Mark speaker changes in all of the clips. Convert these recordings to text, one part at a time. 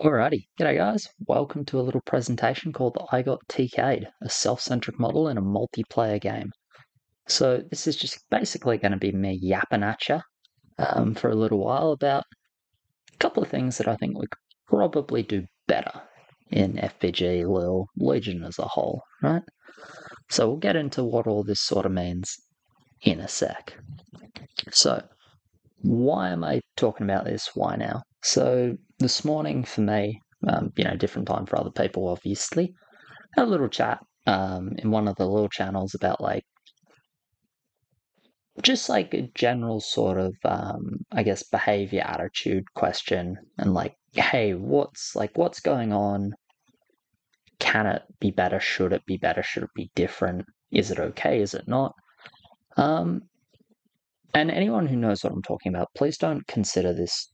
Speaker 1: Alrighty, g'day guys. Welcome to a little presentation called I Got Tk'd, a self-centric model in a multiplayer game. So this is just basically going to be me yapping at you for a little while about a couple of things that I think we could probably do better in FPG, Lil, Legion as a whole, right? So we'll get into what all this sort of means in a sec. So why am I talking about this? Why now? So this morning for me, different time for other people, obviously. Had a little chat in one of the little channels about just like a general sort of I guess behavior attitude question and hey, what's going on? Can it be better? Should it be better? Should it be different? Is it okay? Is it not? Um, and anyone who knows what I'm talking about, please don't consider this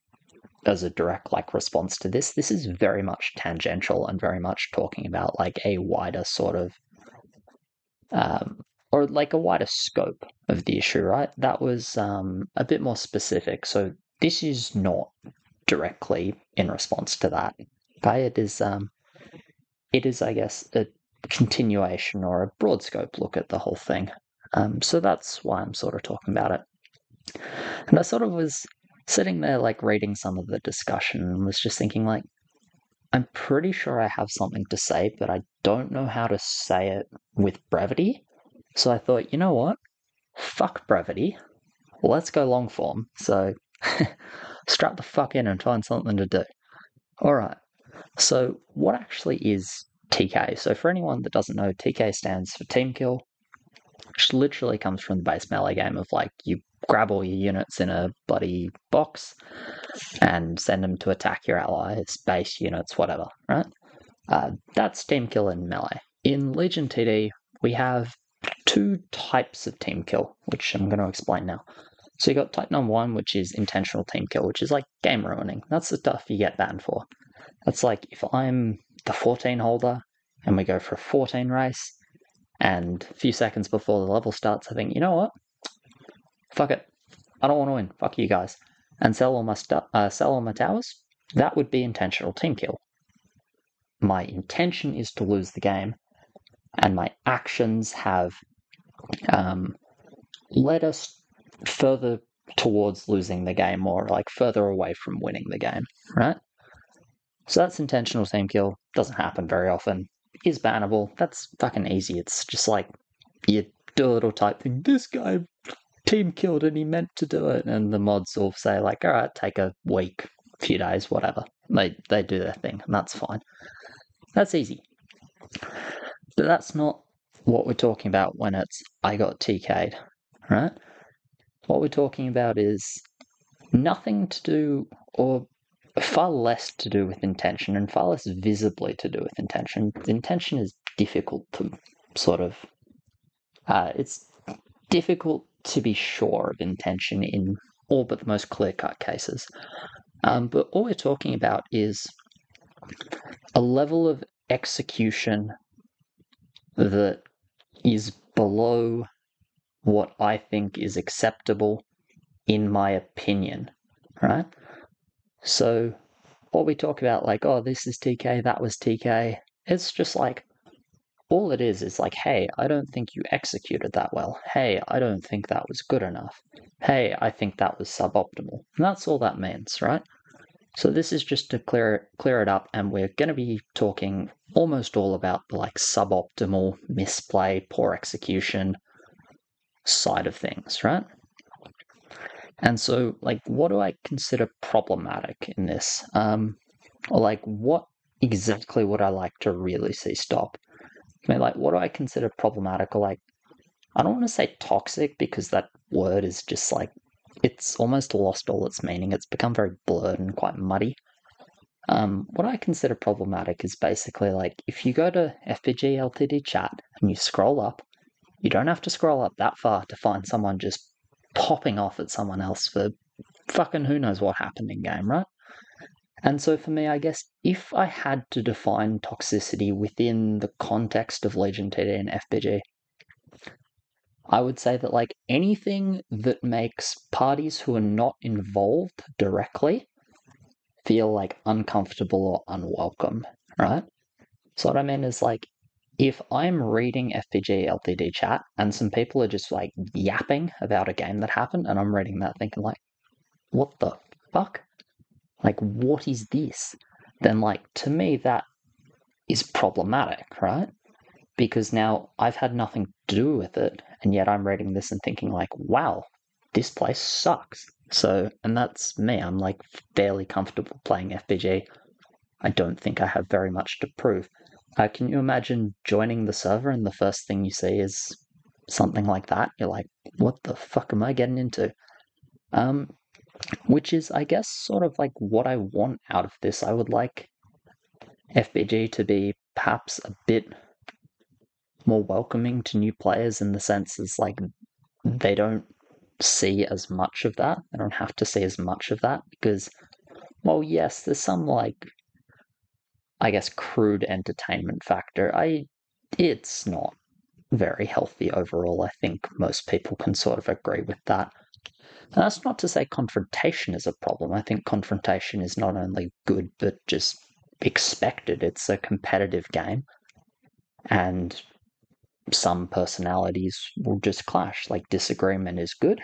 Speaker 1: as a direct response to this. This is very much tangential and very much talking about a wider sort of um, or like a wider scope of the issue, right? That was a bit more specific. So this is not directly in response to that. Okay, it is, I guess, a continuation or a broad scope look at the whole thing. So that's why I'm sort of talking about it. And I sort of was sitting there reading some of the discussion and was just thinking I'm pretty sure I have something to say, but I don't know how to say it with brevity. So I thought, you know what? Fuck brevity. Let's go long form. So strap the fuck in and find something to do. All right. So what actually is TK? So for anyone that doesn't know, TK stands for team kill, which literally comes from the base melee game of you grab all your units in a bloody box and send them to attack your allies, base units, whatever, right? That's team kill in melee. In Legion TD, we have two types of team kill, which I'm going to explain now. So you got type number one, which is intentional team kill, which is game ruining. That's the stuff you get banned for. That's if I'm the 14 holder and we go for a 14 race, and a few seconds before the level starts, I think, you know what? Fuck it. I don't want to win. Fuck you guys. And sell all my towers. That would be intentional team kill. My intention is to lose the game, and my actions have led us further towards losing the game or further away from winning the game, right? So that's intentional team kill. Doesn't happen very often. Is bannable. That's fucking easy. It's just you do a little type thing. This guy team killed and he meant to do it, and the mods will say all right, take a week, few days, whatever. They do their thing, and that's fine. That's easy. But that's not what we're talking about when it's I got TK'd, right? What we're talking about is nothing to do, or far less to do with intention, and far less visibly to do with intention. Intention is difficult to sort of, it's difficult to be sure of intention in all but the most clear-cut cases. But all we're talking about is a level of execution that is below what I think is acceptable in my opinion, right? So what we talk about, oh, this is TK, that was TK, it's just all it is hey, I don't think you executed that well. Hey, I don't think that was good enough. Hey, I think that was suboptimal. And that's all that means, right? So this is just to clear it up, and we're going to be talking almost all about the suboptimal, misplay, poor execution side of things, right? And so, what do I consider problematic in this? Or what exactly would I like to really see stop? I mean, what do I consider problematic? Or I don't want to say toxic because that word is just it's almost lost all its meaning. It's become very blurred and quite muddy. What I consider problematic is basically if you go to FPG LTD chat and you scroll up, you don't have to scroll up that far to find someone just popping off at someone else for fucking who knows what happened in game, right? And so for me, I guess if I had to define toxicity within the context of Legion TD and FPG, I would say that anything that makes parties who are not involved directly feel like uncomfortable or unwelcome, right? So what I mean is like, if I'm reading FPG LTD chat and some people are just like yapping about a game that happened, and I'm reading that thinking like, what the fuck? Like, what is this? Then like, to me, that is problematic, right? Because now I've had nothing to do with it, and yet I'm reading this and thinking like, wow, this place sucks. So, and that's me. I'm like fairly comfortable playing FPG. I don't think I have very much to prove. Can you imagine joining the server and the first thing you see is something like that? You're like, what the fuck am I getting into? Which is, I guess, sort of like what I want out of this. I would like FPG to be perhaps a bit more welcoming to new players in the sense as like they don't see as much of that. They don't have to see as much of that because, well, yes, there's some like, I guess, crude entertainment factor. It's not very healthy overall. I think most people can sort of agree with that. And that's not to say confrontation is a problem. I think confrontation is not only good but just expected. It's a competitive game, and some personalities will just clash. Like, disagreement is good,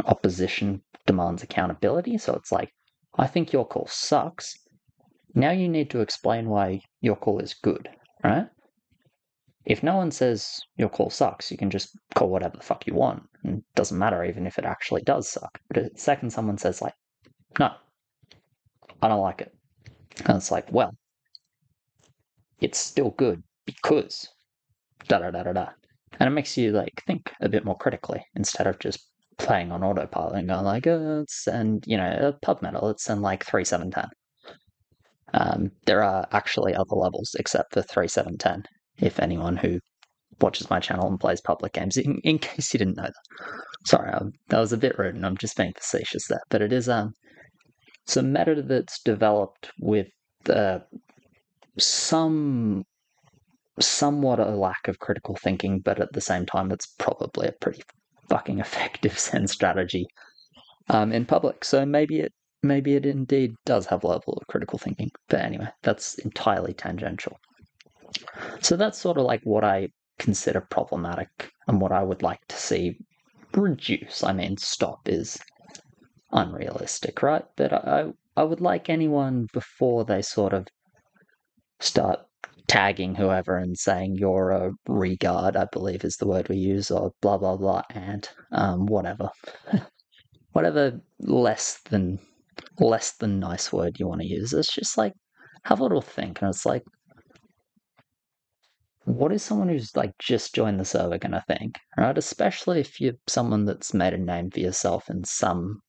Speaker 1: opposition demands accountability. So it's like, I think your call sucks. Now you need to explain why your call is good, right? If no one says your call sucks, you can just call whatever the fuck you want. And it doesn't matter even if it actually does suck. But the second someone says like, no, I don't like it. And it's like, well, it's still good because da da da da da. And it makes you like think a bit more critically instead of just playing on autopilot and going like, it's and pub metal, it's in like 3.7.10. There are actually other levels except for 3.7.10. If anyone who watches my channel and plays public games, in case you didn't know that. Sorry, that was a bit rude, and I'm just being facetious there. But it is it's a meta that's developed with somewhat a lack of critical thinking, but at the same time, it's probably a pretty fucking effective Zen strategy in public. So maybe it indeed does have a level of critical thinking. But anyway, that's entirely tangential. So that's sort of like what I consider problematic and what I would like to see reduce. I mean, stop is unrealistic, right? But I would like anyone before they sort of start tagging whoever and saying you're a regard, I believe is the word we use, or blah blah blah, and whatever, whatever less than nice word you want to use. It's just like have a little think, and it's like, what is someone who's like just joined the server gonna think, right? Especially if you're someone that's made a name for yourself in some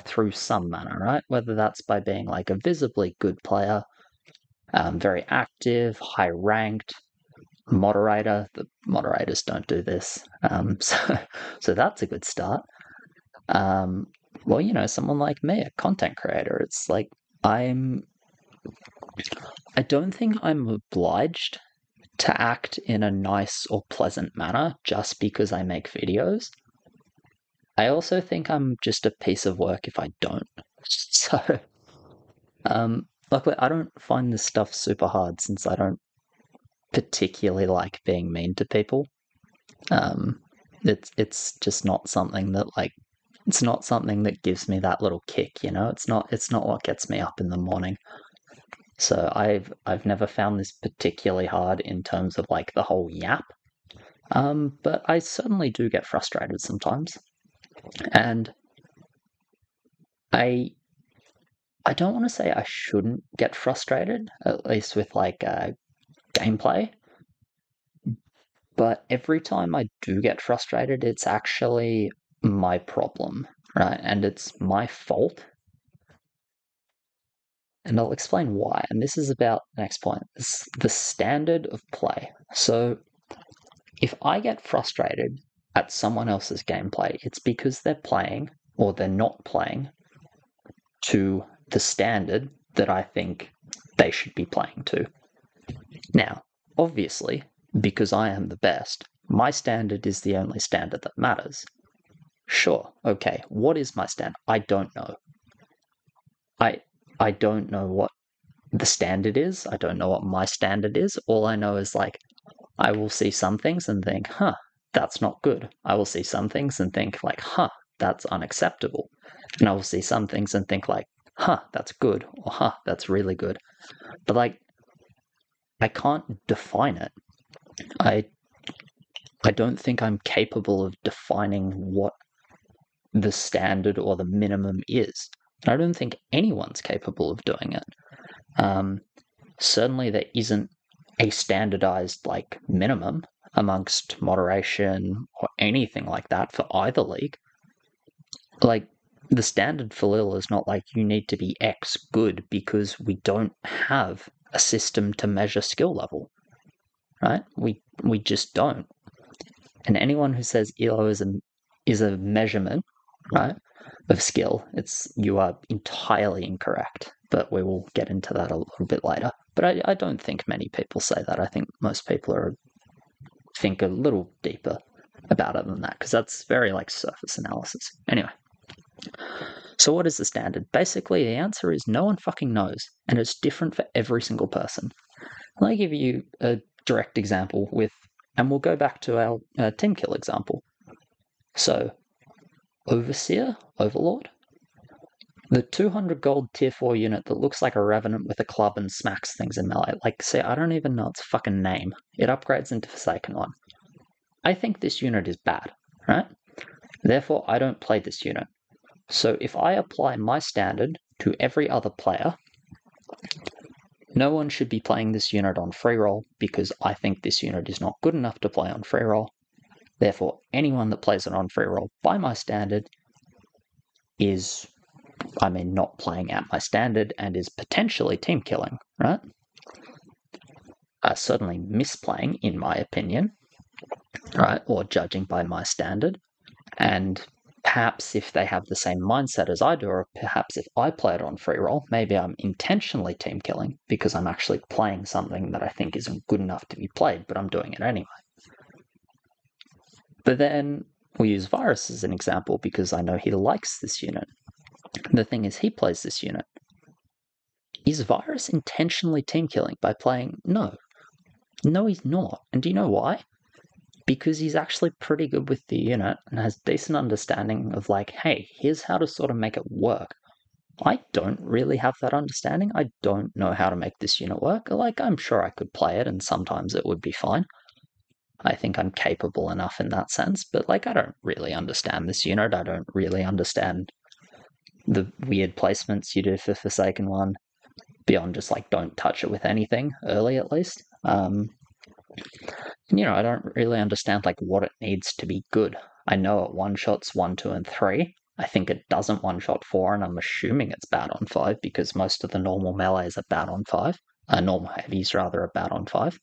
Speaker 1: through some manner, right? Whether that's by being like a visibly good player, very active, high ranked, moderator. The moderators don't do this, so that's a good start. Well, someone like me, a content creator, it's like I don't think I'm obliged to act in a nice or pleasant manner just because I make videos. I also think I'm just a piece of work if I don't. So, luckily, I don't find this stuff super hard since I don't particularly like being mean to people. It's just not something that it's not something that gives me that little kick, It's not what gets me up in the morning. So I've never found this particularly hard in terms of like the whole yap. But I certainly do get frustrated sometimes. And I don't want to say I shouldn't get frustrated, at least with like gameplay. But every time I do get frustrated, it's actually my problem, right? And it's my fault. And I'll explain why. And this is about the next point. It's the standard of play. So if I get frustrated at someone else's gameplay, it's because they're playing or they're not playing to the standard that I think they should be playing to. Now, obviously, because I am the best, my standard is the only standard that matters. Sure, okay, what is my standard? I don't know. I don't know what the standard is. I don't know what my standard is. All I know is like, I will see some things and think, huh, that's not good. I will see some things and think like, huh, that's unacceptable. And I will see some things and think like, huh, that's good, or huh, that's really good. But like, I can't define it. I I don't think I'm capable of defining what the standard or the minimum is. I don't think anyone's capable of doing it. Certainly, there isn't a standardized like minimum amongst moderation or anything like that for either league. Like the standard for Lille is not like you need to be X good because we don't have a system to measure skill level, right? We just don't. And anyone who says ELO is a measurement, right, of skill, you are entirely incorrect. But we will get into that a little bit later. But I don't think many people say that. I think most people think a little deeper about it than that, because that's very like surface analysis. Anyway, so what is the standard? Basically, the answer is no one fucking knows, and it's different for every single person. Let me give you a direct example and we'll go back to our team kill example. So, Overseer, Overlord, the 200 gold tier 4 unit that looks like a revenant with a club and smacks things in melee. Like, see, I don't even know its fucking name. It upgrades into Forsaken one. I think this unit is bad, right? Therefore, I don't play this unit. So if I apply my standard to every other player, no one should be playing this unit on free roll because I think this unit is not good enough to play on free roll. Therefore, anyone that plays it on free roll by my standard is, not playing at my standard and is potentially team killing, right? Certainly misplaying, in my opinion, right? Or judging by my standard. And perhaps if they have the same mindset as I do, or perhaps if I play it on free roll, maybe I'm intentionally team killing because I'm actually playing something that I think isn't good enough to be played, but I'm doing it anyway. But then we use Virus as an example because I know he likes this unit. The thing is, he plays this unit. Is Virus intentionally team killing by playing? No. No, he's not. And do you know why? Because he's actually pretty good with the unit and has decent understanding of like, hey, here's how to sort of make it work. I don't really have that understanding. I don't know how to make this unit work. Like, I'm sure I could play it and sometimes it would be fine. I think I'm capable enough in that sense, but like, I don't really understand this unit. I don't really understand the weird placements you do for Forsaken one beyond just like, don't touch it with anything early at least. I don't really understand like what it needs to be good. I know it one-shots 1, 2, and 3. I think it doesn't one-shot 4, and I'm assuming it's bad on 5 because most of the normal melees are bad on 5. Normal heavies, rather, are bad on 5.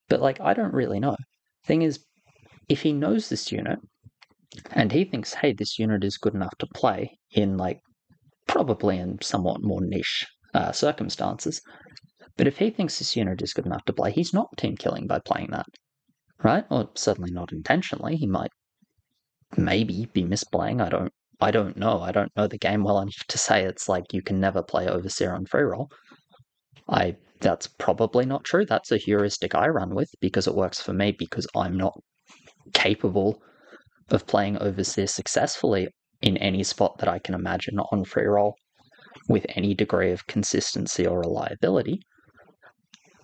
Speaker 1: But like, I don't really know. Thing is, if he knows this unit, and he thinks, hey, this unit is good enough to play in like, probably in somewhat more niche circumstances, but if he thinks this unit is good enough to play, he's not team killing by playing that, right? Or certainly not intentionally. He might maybe be misplaying. I don't know. I don't know the game well enough to say it's like you can never play Overseer on free roll. That's probably not true. That's a heuristic I run with because it works for me because I'm not capable of playing Overseer successfully in any spot that I can imagine on free roll with any degree of consistency or reliability.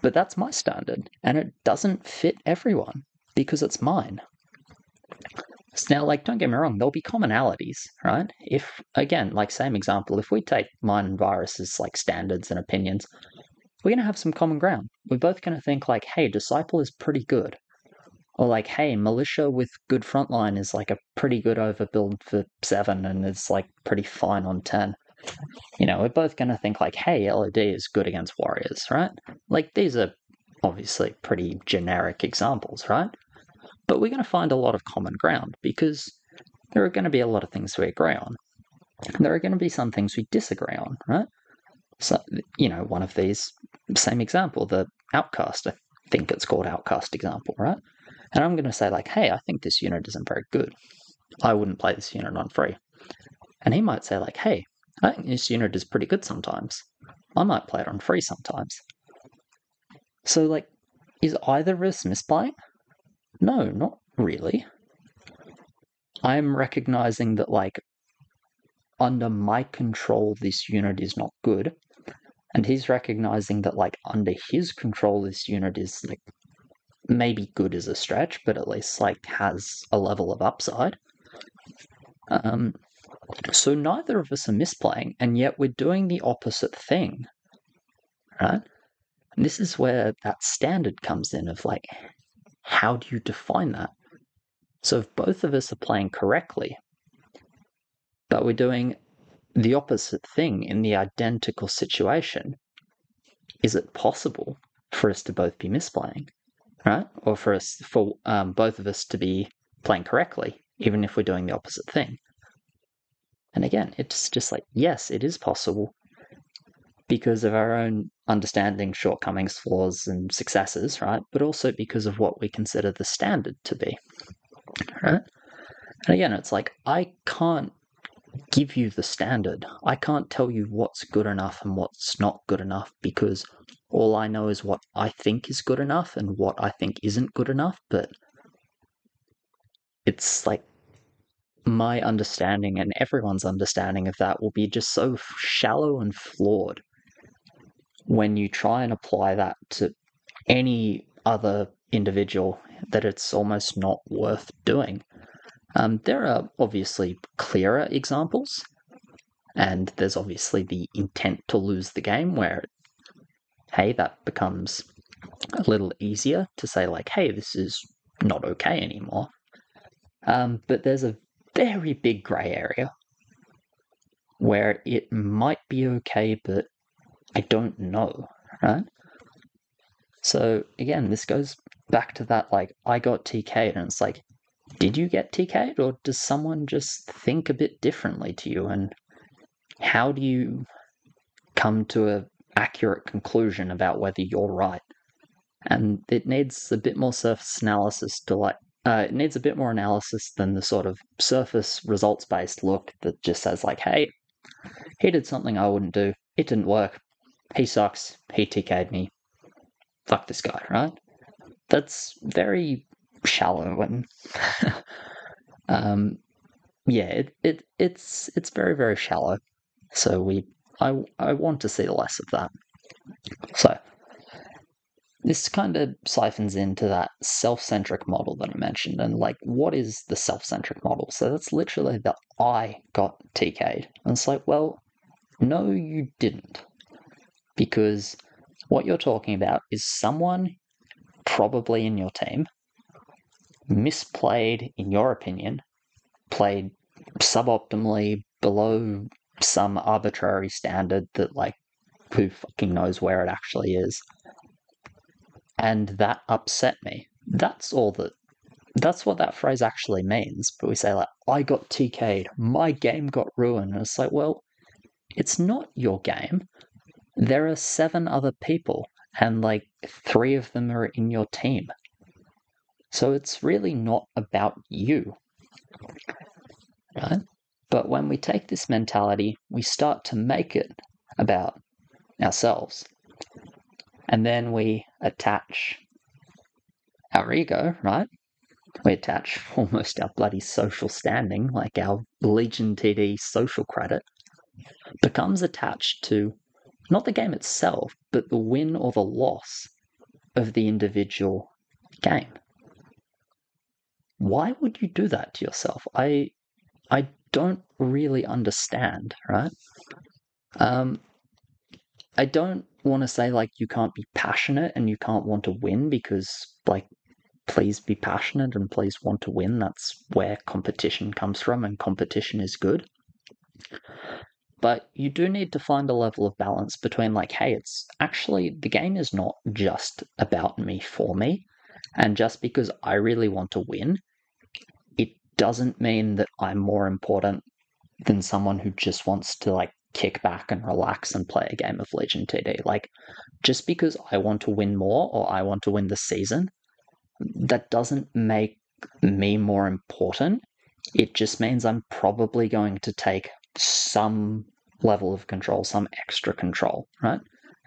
Speaker 1: But that's my standard, and it doesn't fit everyone because it's mine. Now, like, don't get me wrong, there'll be commonalities, right? If, again, like, same example, if we take mine and Virus's, like, standards and opinions, we're going to have some common ground. We're both going to think, like, hey, Disciple is pretty good. Or, like, hey, Militia with good frontline is, like, a pretty good overbuild for 7 and is, like, pretty fine on 10. We're both going to think like, hey, LOD is good against warriors, right? Like, these are obviously pretty generic examples, right? But we're going to find a lot of common ground because there are going to be a lot of things we agree on. And there are going to be some things we disagree on, right? So, one of these, same example, the Outcast, I think it's called Outcast example, right? And I'm going to say like, hey, I think this unit isn't very good. I wouldn't play this unit on free. And he might say like, hey, I think this unit is pretty good sometimes. I might play it on free sometimes. So, like, is either of us misplaying? No, not really. I'm recognizing that, like, under my control, this unit is not good. And he's recognizing that, like, under his control, this unit is, like, maybe good as a stretch, but at least, like, has a level of upside. So neither of us are misplaying, and yet we're doing the opposite thing, right? And this is where that standard comes in of, like, how do you define that? So if both of us are playing correctly, but we're doing the opposite thing in the identical situation, is it possible for us to both be misplaying, right? Or for both of us to be playing correctly, even if we're doing the opposite thing? And again, it's just like, yes, it is possible because of our own understanding, shortcomings, flaws, and successes, right? But also because of what we consider the standard to be, right? And again, it's like, I can't give you the standard. I can't tell you what's good enough and what's not good enough because all I know is what I think is good enough and what I think isn't good enough. But it's like my understanding and everyone's understanding of that will be just so shallow and flawed when you try and apply that to any other individual that it's almost not worth doing. There are obviously clearer examples, and there's obviously the intent to lose the game where, hey, that becomes a little easier to say, like, hey, this is not okay anymore. But there's a very big grey area where it might be okay, but I don't know, right? So again, this goes back to that, like, I got TK'd, and it's like, did you get TK'd, or does someone just think a bit differently to you? And how do you come to an accurate conclusion about whether you're right? And it needs a bit more surface analysis to, like, it needs a bit more analysis than the sort of surface results-based look that just says, like, hey, he did something I wouldn't do. It didn't work. He sucks. He TK'd me. Fuck this guy, right? That's very shallow and yeah, it's very, very shallow. So I want to see less of that. So this kind of siphons into that self-centric model that I mentioned, and, like, what is the self-centric model? So that's literally the I got TK'd. And it's like, well, no, you didn't. Because what you're talking about is someone, probably in your team, misplayed, in your opinion, played suboptimally below some arbitrary standard that, like, who fucking knows where it actually is. And that upset me. That's what that phrase actually means. But we say, like, I got TK'd, my game got ruined. And it's like, well, it's not your game. There are 7 other people, and, like, 3 of them are in your team. So it's really not about you, right? But when we take this mentality, we start to make it about ourselves. And then we attach our ego, right? We attach almost our bloody social standing, like our Legion TD social credit, becomes attached to not the game itself, but the win or the loss of the individual game. Why would you do that to yourself? I don't really understand, right? I don't want to say, like, you can't be passionate and you can't want to win, because, like, please be passionate and please want to win. That's where competition comes from, and competition is good. But you do need to find a level of balance between, like, hey, it's actually, the game is not just about me for me. And just because I really want to win, it doesn't mean that I'm more important than someone who just wants to, like, kick back and relax and play a game of Legion TD. Like, just because I want to win more or I want to win the season, that doesn't make me more important. It just means I'm probably going to take some level of control, some extra control, right?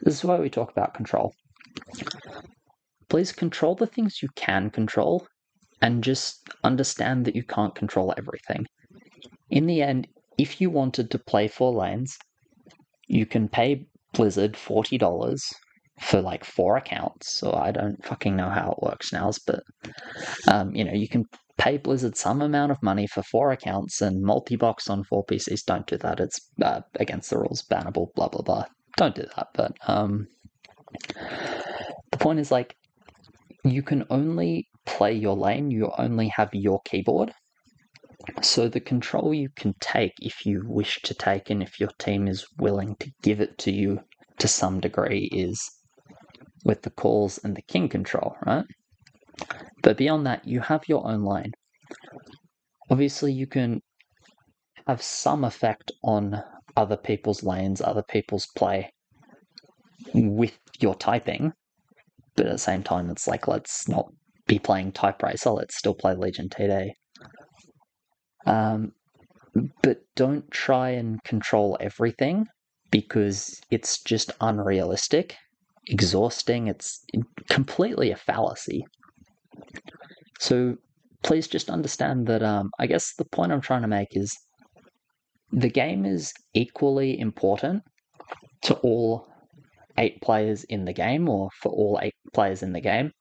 Speaker 1: This is why we talk about control. Please control the things you can control and just understand that you can't control everything. In the end, if you wanted to play 4 lanes, you can pay Blizzard $40 for like 4 accounts. So I don't fucking know how it works now, but you can pay Blizzard some amount of money for 4 accounts and multi-box on 4 PCs. Don't do that. It's against the rules, bannable, blah, blah, blah. Don't do that. But the point is, like, you can only play your lane. You only have your keyboard. So the control you can take, if you wish to take, and if your team is willing to give it to you to some degree, is with the calls and the king control, right? But beyond that, you have your own lane. Obviously, you can have some effect on other people's lanes, other people's play with your typing, but at the same time, it's like, let's not be playing Type Racer, let's still play Legion TD. But don't try and control everything, because it's just unrealistic, exhausting, it's completely a fallacy. So please just understand that, I guess the point I'm trying to make is the game is equally important to all 8 players in the game, or for all 8 players in the game.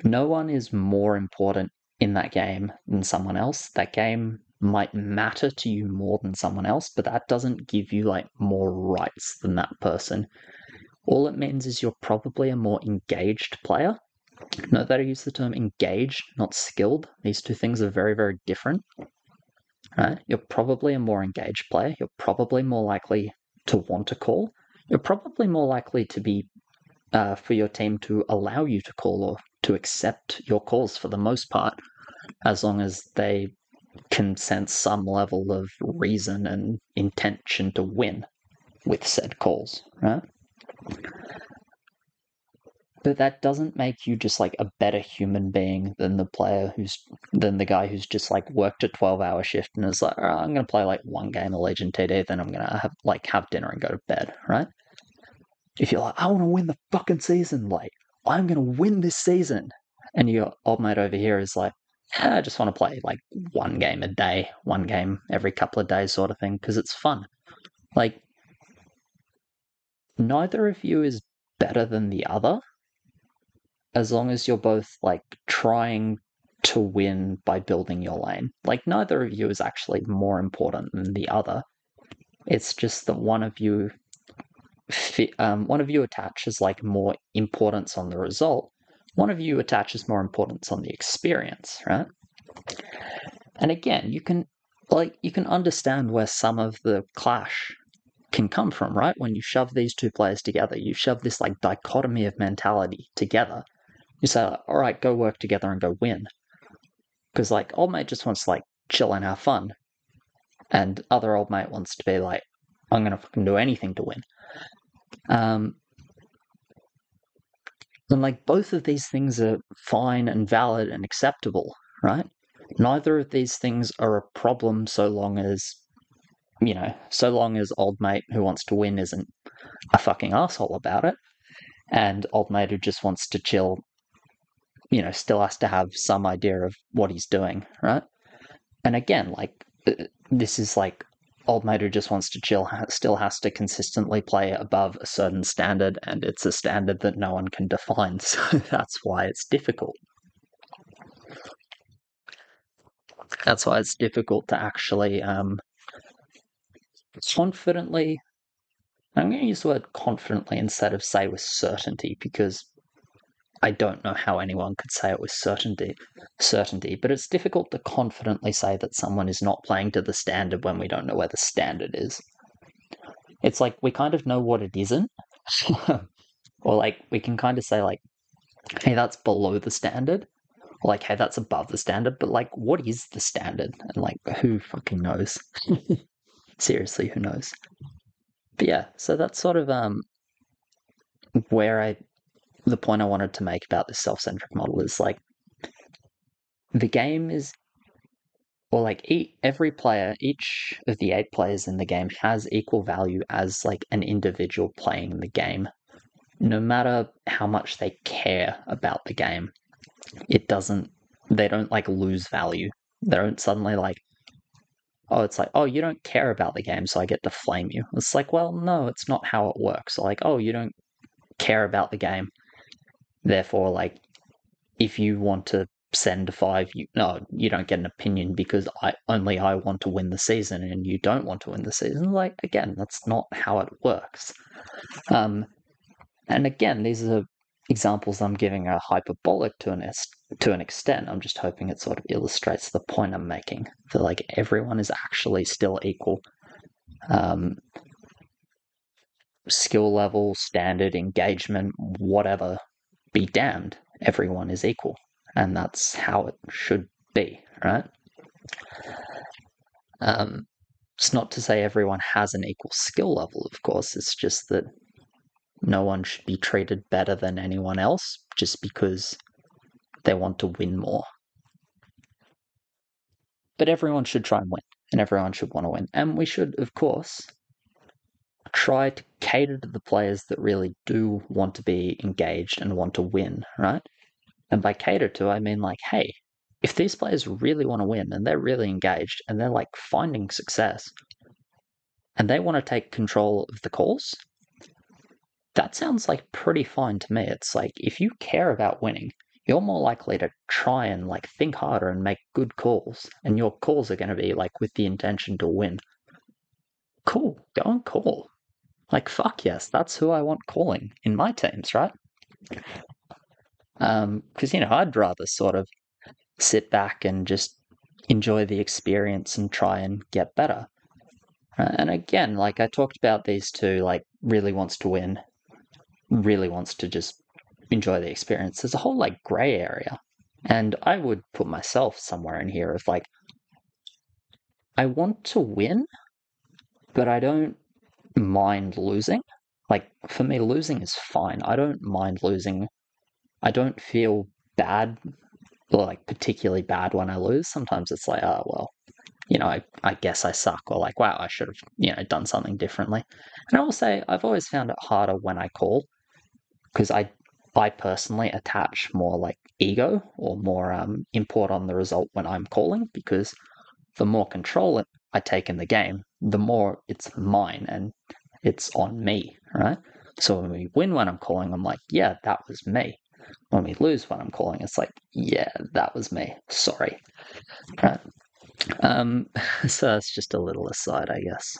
Speaker 1: No one is more important in that game than someone else. That game might matter to you more than someone else, but that doesn't give you like more rights than that person. All it means is you're probably a more engaged player. Note that I use the term engaged, not skilled. These two things are very, very different. Right? You're probably a more engaged player. You're probably more likely to want to call. You're probably more likely to be for your team to allow you to call or to accept your calls for the most part, as long as they can sense some level of reason and intention to win with said calls, right? But that doesn't make you just like a better human being than the guy who's just like worked a 12-hour shift and is like, all right, I'm gonna play like 1 game of Legion TD, then I'm gonna have dinner and go to bed, right? If you're like, I want to win the fucking season, like, I'm gonna win this season, and your old mate over here is like, I just want to play like 1 game a day, 1 game every couple of days, sort of thing, because it's fun. Like, neither of you is better than the other, as long as you're both like trying to win by building your lane. Like, neither of you is actually more important than the other. It's just that one of you attaches like more importance on the result. One of you attaches more importance on the experience, right? And again, you can understand where some of the clash can come from, right? When you shove these 2 players together, you shove this like dichotomy of mentality together. You say, all right, go work together and go win. Because like old mate just wants to like chill and have fun, and other old mate wants to be like, I'm gonna fucking do anything to win. And like both of these things are fine and valid and acceptable, right? Neither of these things are a problem so long as old mate who wants to win isn't a fucking asshole about it, and old mate who just wants to chill, still has to have some idea of what he's doing, right? And again, like, this is like old mate who just wants to chill still has to consistently play above a certain standard, and it's a standard that no one can define, so that's why it's difficult. That's why it's difficult to actually confidently, I'm going to use the word confidently instead of say with certainty, because I don't know how anyone could say it with certainty, but it's difficult to confidently say that someone is not playing to the standard when we don't know where the standard is. It's like we kind of know what it isn't, or like we can kind of say like, hey, that's below the standard, or like, hey, that's above the standard, but like, what is the standard? And like, who fucking knows? Seriously, who knows? But yeah, so that's sort of where the point I wanted to make about this self-centric model is like, the game is or like every player, each of the 8 players in the game has equal value as like an individual playing the game. No matter how much they care about the game, they don't like lose value. They don't suddenly like, oh, it's like, oh, you don't care about the game, so I get to flame you. It's like, well, no, it's not how it works. Like, oh, you don't care about the game, therefore, like, if you want to send 5, you don't get an opinion because I want to win the season and you don't want to win the season. Like, again, that's not how it works. And again, these are examples I'm giving are hyperbolic to an extent. I'm just hoping it sort of illustrates the point I'm making. That like everyone is actually still equal. Skill level, standard, engagement, whatever, be damned. Everyone is equal. And that's how it should be, right? It's not to say everyone has an equal skill level, of course. It's just that no one should be treated better than anyone else just because they want to win more. But everyone should try and win, and everyone should want to win. And we should, of course, try to cater to the players that really do want to be engaged and want to win, right? And by cater to, I mean like, hey, if these players really want to win and they're really engaged and they're like finding success and they want to take control of the calls, that sounds like pretty fine to me. It's like if you care about winning, you're more likely to try and like think harder and make good calls, and your calls are going to be like with the intention to win. Cool, go and call. Like fuck yes, that's who I want calling in my teams, right? Because I'd rather sort of sit back and just enjoy the experience and try and get better. And again, like I talked about these two, like really wants to win, really wants to just enjoy the experience. There's a whole like gray area. And I would put myself somewhere in here of like, I want to win, but I don't mind losing. Like for me, losing is fine. I don't mind losing. I don't feel bad, like particularly bad when I lose. Sometimes it's like, oh, well, I guess I suck, or like, wow, I should have, done something differently. And I will say, I've always found it harder when I call because I personally attach more like ego or more import on the result when I'm calling because the more control I take in the game, the more it's mine and it's on me, right? So when we win when I'm calling, I'm like, yeah, that was me. When we lose when I'm calling, it's like, yeah, that was me. Sorry. Right. So that's just a little aside, I guess.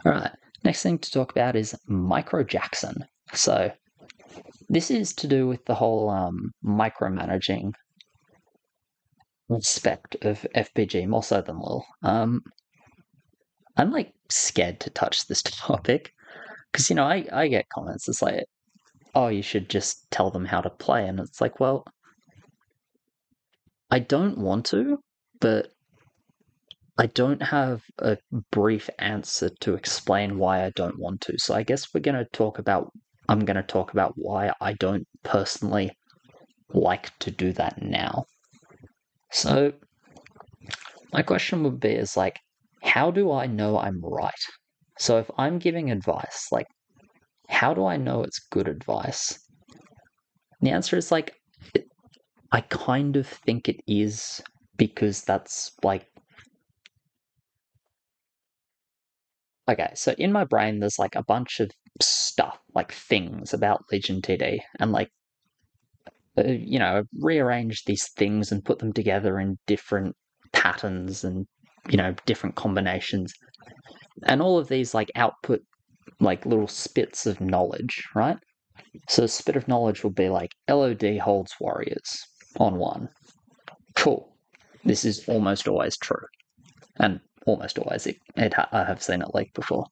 Speaker 1: All right. Next thing to talk about is Micro Jackson. So this is to do with the whole micromanaging aspect of FPG, more so than LoL. I'm like scared to touch this topic because I get comments. It's like, oh, you should just tell them how to play, and it's like, well, I don't want to, but I don't have a brief answer to explain why I don't want to. So I guess I'm going to talk about why I don't personally like to do that now. So my question would be is like, how do I know I'm right? So if I'm giving advice, like, how do I know it's good advice? And the answer is like, I kind of think it is because that's like, okay, so in my brain, there's like a bunch of stuff, like things about Legion TD, and like, rearrange these things and put them together in different patterns and, different combinations. And all of these like output like little spits of knowledge, right? So a spit of knowledge will be like LOD holds warriors on 1. Cool. This is almost always true. And almost always I have seen it leaked before.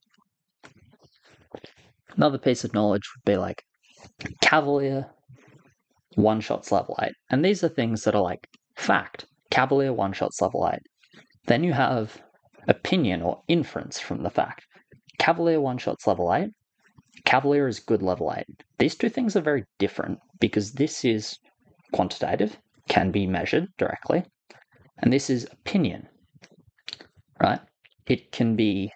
Speaker 1: Another piece of knowledge would be like Cavalier one-shots level 8. And these are things that are like fact. Cavalier one-shots level 8. Then you have opinion or inference from the fact. Cavalier one-shots level 8. Cavalier is good level 8. These two things are very different because this is quantitative, can be measured directly, And this is opinion, right? It can be,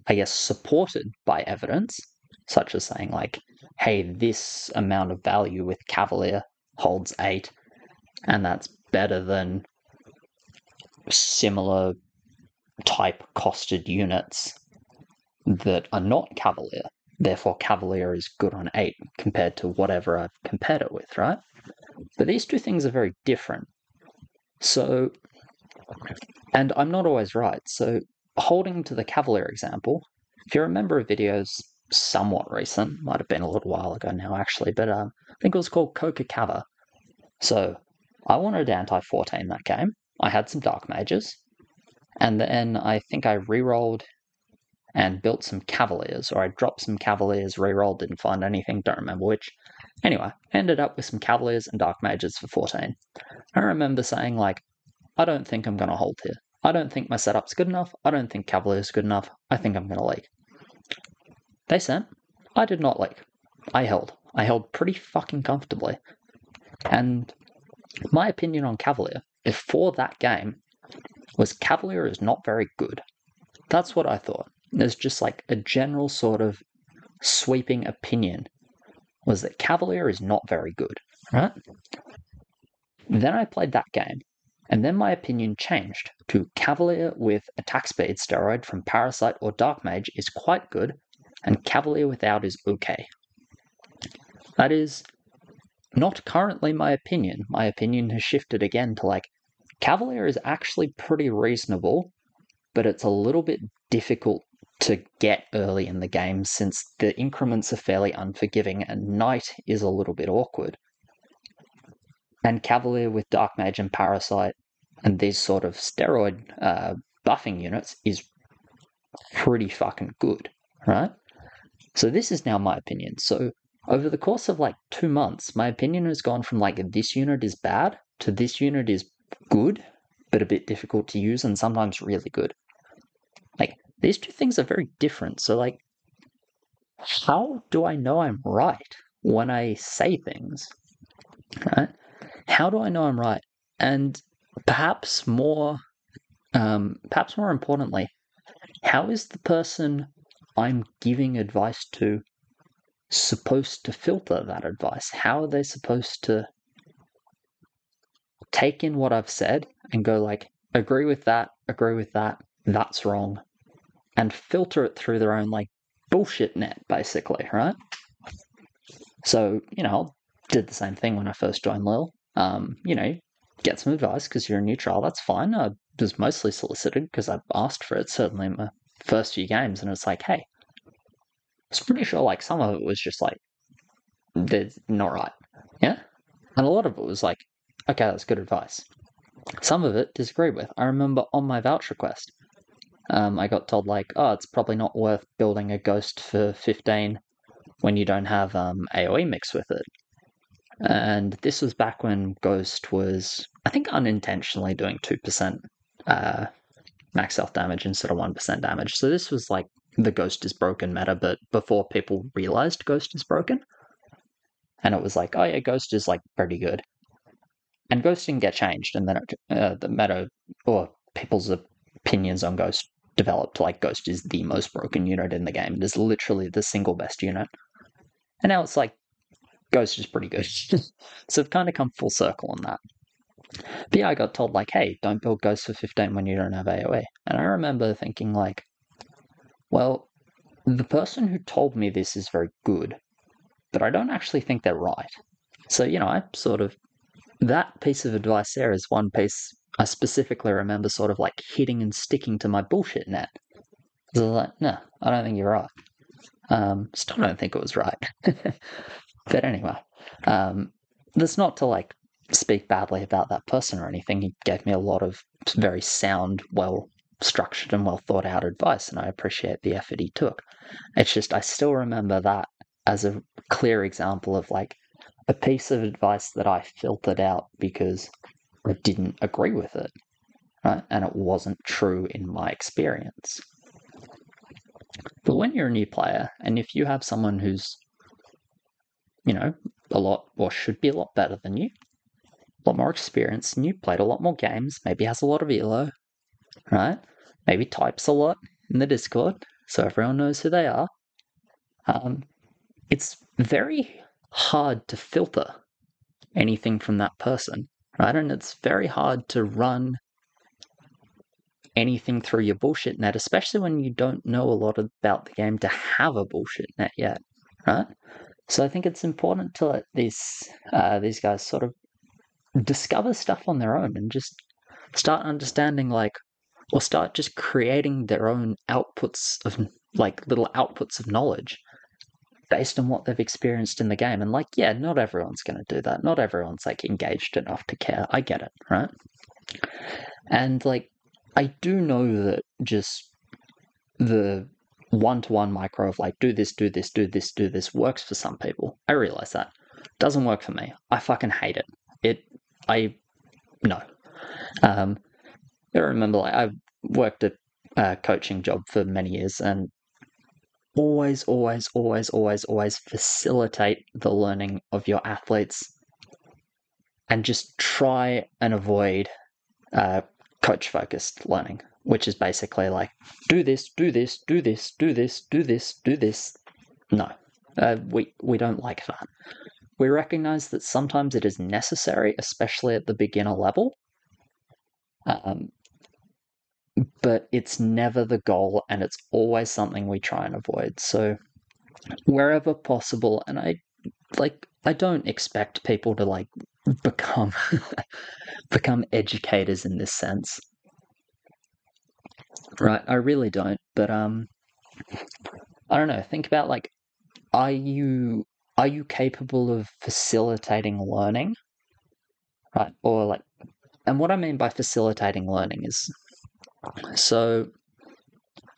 Speaker 1: I guess, supported by evidence, such as saying, like, hey, this amount of value with Cavalier holds 8, and that's better than similar type costed units that are not Cavalier. Therefore, Cavalier is good on 8 compared to whatever I've compared it with, right? But these two things are very different. So, and I'm not always right. So, holding to the Cavalier example, if you remember videos somewhat recent, might have been a little while ago now actually, but I think it was called Coca Cava. So, I wanted anti-14 that game. I had some Dark Mages, and then I think I re-rolled and built some Cavaliers, or I dropped some Cavaliers, re-rolled, didn't find anything, don't remember which. Anyway, ended up with some Cavaliers and Dark Mages for 14. I remember saying, like, I don't think I'm going to hold here. I don't think my setup's good enough. I don't think Cavalier's good enough. I think I'm going to leak. They sent. I did not leak. I held. I held pretty fucking comfortably. And my opinion on Cavalier, if for that game, was Cavalier is not very good. That's what I thought. There's just like a general sort of sweeping opinion was that Cavalier is not very good, right? Then I played that game, and then my opinion changed to Cavalier with attack speed steroid from Parasite or Dark Mage is quite good, and Cavalier without is okay. That is not currently my opinion. My opinion has shifted again to like, Cavalier is actually pretty reasonable, but it's a little bit difficult to get early in the game since the increments are fairly unforgiving and Knight is a little bit awkward. And Cavalier with Dark Mage and Parasite and these sort of steroid buffing units is pretty fucking good, right? So this is now my opinion. So over the course of like 2 months, my opinion has gone from like this unit is bad to this unit is good, but a bit difficult to use and sometimes really good. Like, these two things are very different. So, like, how do I know I'm right when I say things? Right? How do I know I'm right? And perhaps more importantly, how is the person I'm giving advice to supposed to filter that advice? How are they supposed to take in what I've said and go like, agree with that, that's wrong, and filter it through their own like bullshit net, basically, right? So, did the same thing when I first joined Lil. Get some advice because you're a new trial, that's fine. I was mostly solicited because I asked for it, certainly in my first few games, and it's like, hey, I was pretty sure like some of it was just like, they're not right. Yeah? And a lot of it was like, okay, that's good advice. Some of it disagree with. I remember on my voucher quest, I got told like, oh, it's probably not worth building a ghost for 15 when you don't have AoE mixed with it. And this was back when Ghost was, I think, unintentionally doing 2% max health damage instead of 1% damage. So this was like the Ghost is broken meta, but before people realized Ghost is broken. And it was like, oh yeah, Ghost is like pretty good. And Ghost didn't get changed, and then the meta, or people's opinions on Ghost developed like Ghost is the most broken unit in the game. It is literally the single best unit. And now it's like, Ghost is pretty good. So I've kind of come full circle on that. But yeah, I got told like, hey, don't build Ghost for 15 when you don't have AoE. And I remember thinking like, well, the person who told me this is very good, but I don't actually think they're right. So, I sort of, that piece of advice there is one piece I specifically remember sort of like hitting and sticking to my bullshit net. So I was like, no, I don't think you're right. Still don't think it was right. But anyway, that's not to like speak badly about that person or anything. He gave me a lot of very sound, well structured and well thought out advice, and I appreciate the effort he took. It's just I still remember that as a clear example of like a piece of advice that I filtered out because I didn't agree with it, right? And it wasn't true in my experience. But when you're a new player, and if you have someone who's, a lot, or should be a lot better than you, a lot more experienced than you, played a lot more games, maybe has a lot of elo, right? Maybe types a lot in the Discord, so everyone knows who they are. It's very hard to filter anything from that person, right? And it's very hard to run anything through your bullshit net, especially when you don't know a lot about the game to have a bullshit net yet, right? So I think it's important to let these guys sort of discover stuff on their own and just start understanding, like, or start just creating their own outputs of, like, little outputs of knowledge based on what they've experienced in the game. And, like, yeah, not everyone's going to do that. Not everyone's, like, engaged enough to care. I get it, right? And, like, I do know that just the one-to-one micro of, like, do this, do this, do this, do this works for some people. I realize that. Doesn't work for me. I fucking hate it. No. I remember, like, I worked a coaching job for many years, and always facilitate the learning of your athletes, and just try and avoid coach-focused learning, which is basically like, do this, do this, do this, do this, do this, do this. No, we don't like that. We recognize that sometimes it is necessary, especially at the beginner level, but it's never the goal, and it's always something we try and avoid. So wherever possible, and I don't expect people to, like, become educators in this sense, right? I really don't. But I don't know. Think about, like, are you capable of facilitating learning, right? Or, like, and what I mean by facilitating learning is, so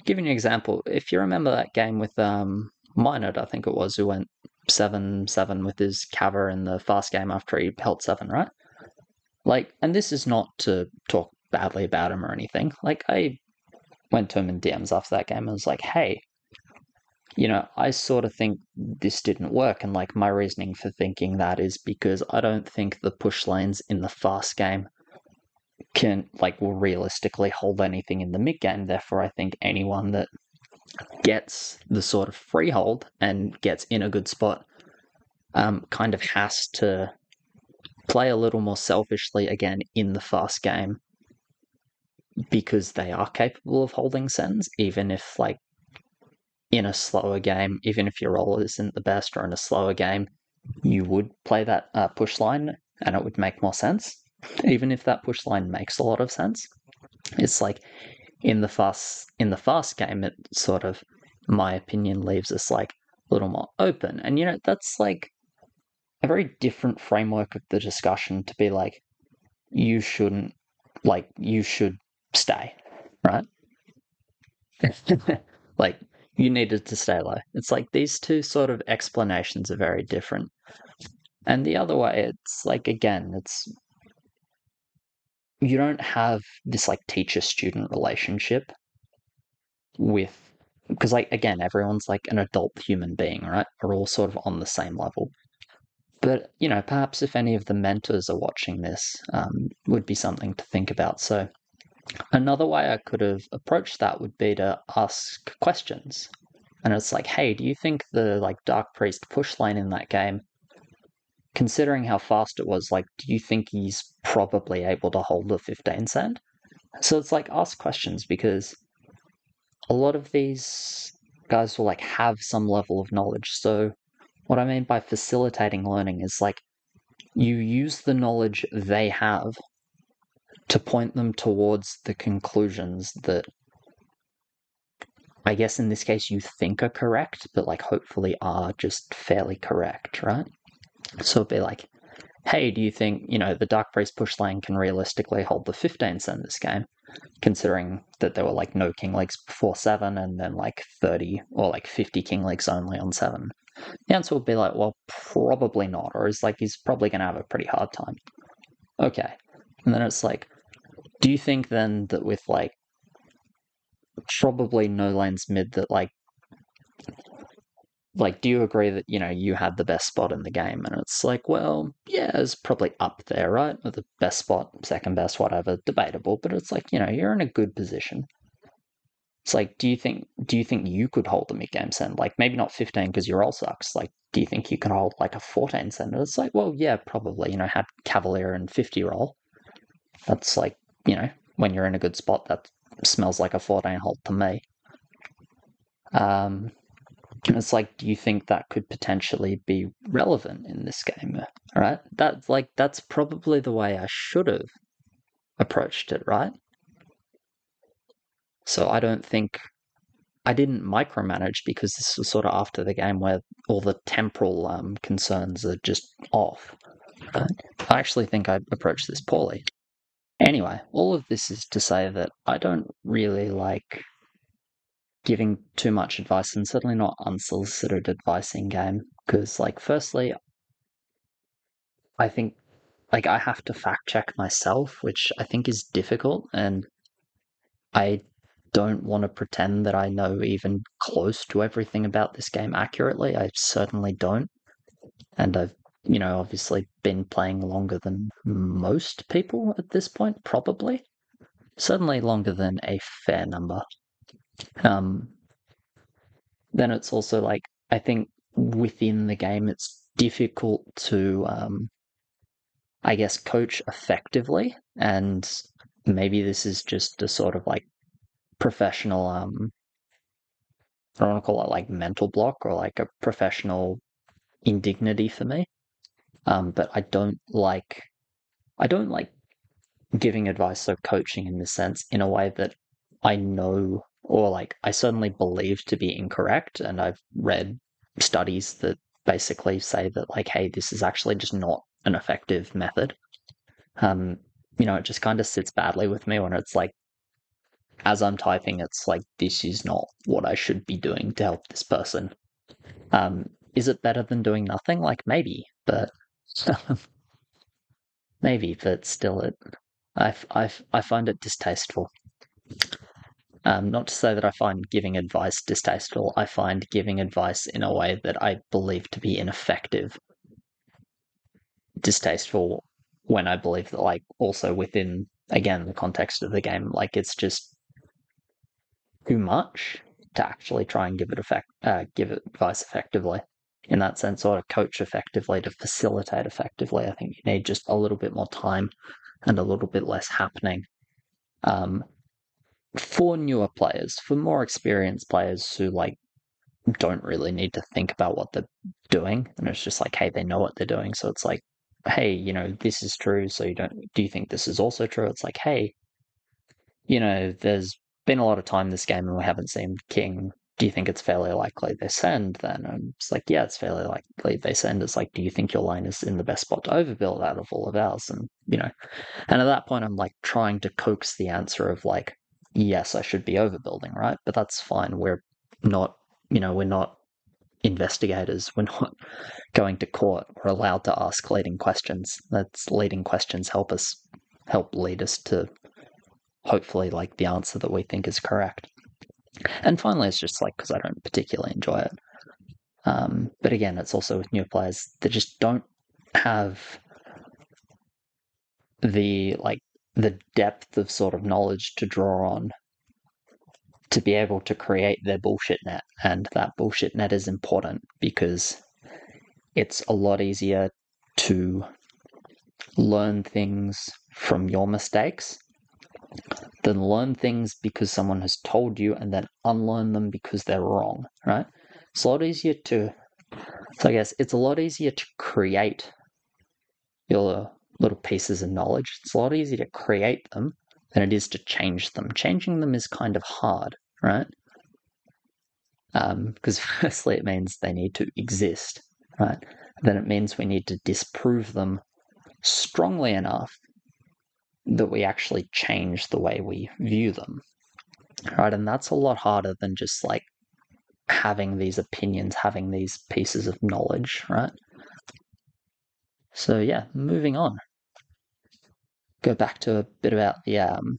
Speaker 1: giving you an example, if you remember that game with Minot, I think it was, who went 7-7 with his cover in the fast game after he held 7, right? Like, and this is not to talk badly about him or anything. Like, I went to him in DMs after that game and was like, hey, I sort of think this didn't work. And, like, my reasoning for thinking that is because I don't think the push lanes in the fast game will realistically hold anything in the mid game. Therefore, I think anyone that gets the sort of freehold and gets in a good spot kind of has to play a little more selfishly again in the fast game, because they are capable of holding sends, even if, like, in a slower game, even if your role isn't the best, or in a slower game, you would play that push line and it would make more sense, even if that push line makes a lot of sense. It's like, in the fast game, it sort of, my opinion, leaves us, like, a little more open. And, that's, like, a very different framework of the discussion to be like, you should stay, right? Like, you needed to stay low. It's like, these two sort of explanations are very different. And the other way, it's like, again, it's, you don't have this, like, teacher-student relationship with, because, like, again, everyone's, like, an adult human being, right? We're all sort of on the same level. But, perhaps if any of the mentors are watching this, would be something to think about. So another way I could have approached that would be to ask questions. And it's like, hey, do you think the, like, Dark Priest push lane in that game, considering how fast it was, like, do you think he's probably able to hold the 15 send? So it's like, ask questions, because a lot of these guys will, like, have some level of knowledge. So what I mean by facilitating learning is, like, you use the knowledge they have to point them towards the conclusions that, I guess in this case, you think are correct, but, like, hopefully are just fairly correct, right? So it'd be like, hey, do you think, the Dark Priest push lane can realistically hold the 15 send this game, considering that there were, like, no King Leagues before 7, and then, like, 30 or, like, 50 King Leagues only on 7? The answer would be like, well, probably not, or is like, he's probably going to have a pretty hard time. Okay. And then it's like, do you think then that with, like, probably no lanes mid, that, like, like, do you agree that, you had the best spot in the game? And it's like, well, yeah, it's probably up there, right? Or the best spot, second best, whatever, debatable. But it's like, you're in a good position. It's like, do you think you could hold the mid game center? Like, maybe not 15 because your roll sucks. Like, do you think you can hold like a 14 center? It's like, well, yeah, probably. Had Cavalier and 50 roll. That's like, when you're in a good spot, that smells like a 14 hold to me. And it's like, do you think that could potentially be relevant in this game? Right? That's probably the way I should have approached it, right? So I don't think I didn't micromanage because this was sort of after the game where all the temporal concerns are just off. Right? I actually think I approached this poorly. Anyway, all of this is to say that I don't really like giving too much advice, and certainly not unsolicited advice in game. Because, like, firstly, I think like I have to fact check myself, which I think is difficult, and I don't want to pretend that I know even close to everything about this game accurately. I certainly don't. And I've, obviously been playing longer than most people at this point, probably. Certainly longer than a fair number. Um, then it's also like, I think within the game, it's difficult to, I guess, coach effectively. And maybe this is just a sort of like professional, I don't want to call it like mental block or like a professional indignity for me. But I don't like giving advice or coaching in this sense in a way that I know or like I certainly believe to be incorrect. And I've read studies that basically say that like, hey, this is actually just not an effective method. Um, it just kind of sits badly with me when it's like as I'm typing, it's like this is not what I should be doing to help this person. Is it better than doing nothing? Like maybe, but maybe, but still, I find it distasteful. Not to say that I find giving advice distasteful. I find giving advice in a way that I believe to be ineffective distasteful when I believe that, like, also within, again, the context of the game, like, it's just too much to actually try and give advice effectively. In that sense, or to coach effectively, to facilitate effectively, I think you need just a little bit more time and a little bit less happening. Um, for newer players, for more experienced players who like don't really need to think about what they're doing, and it's just like, hey, they know what they're doing, so it's like, hey, this is true, so do you think this is also true? It's like, hey, there's been a lot of time this game and we haven't seen King. Do you think it's fairly likely they send then? And it's like, yeah, it's fairly likely they send. It's like, do you think your lane is in the best spot to overbuild out of all of ours? And at that point, I'm like trying to coax the answer of like, yes, I should be overbuilding, right? But that's fine. Not, we're not investigators. We're not going to court. We're allowed to ask leading questions. That's leading questions help lead us to hopefully like the answer that we think is correct. And finally, it's just like because I don't particularly enjoy it. But again, it's also with new players that just don't have the depth of sort of knowledge to draw on to be able to create their bullshit net. And that bullshit net is important because it's a lot easier to learn things from your mistakes than learn things because someone has told you and then unlearn them because they're wrong, right? It's a lot easier to, so I guess it's a lot easier to create your little pieces of knowledge. It's a lot easier to create them than it is to change them. Changing them is kind of hard, right? Because firstly, it means they need to exist, right? Then it means we need to disprove them strongly enough that we actually change the way we view them, right? And that's a lot harder than just like having these opinions, having these pieces of knowledge, right? So yeah, moving on. Go back to a bit about the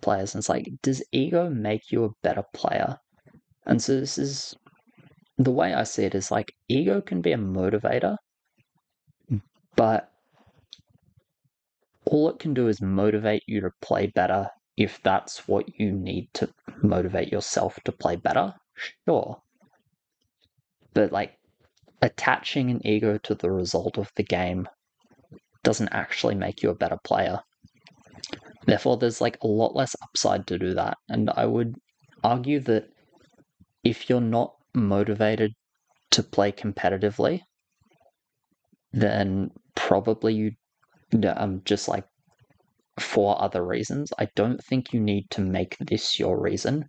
Speaker 1: players, and it's like, does ego make you a better player? And so this is the way I see it is like ego can be a motivator, but all it can do is motivate you to play better if that's what you need to motivate yourself to play better. Sure. But like attaching an ego to the result of the game doesn't actually make you a better player. Therefore, there's like a lot less upside to do that. And I would argue that if you're not motivated to play competitively, then probably you just like for other reasons. I don't think you need to make this your reason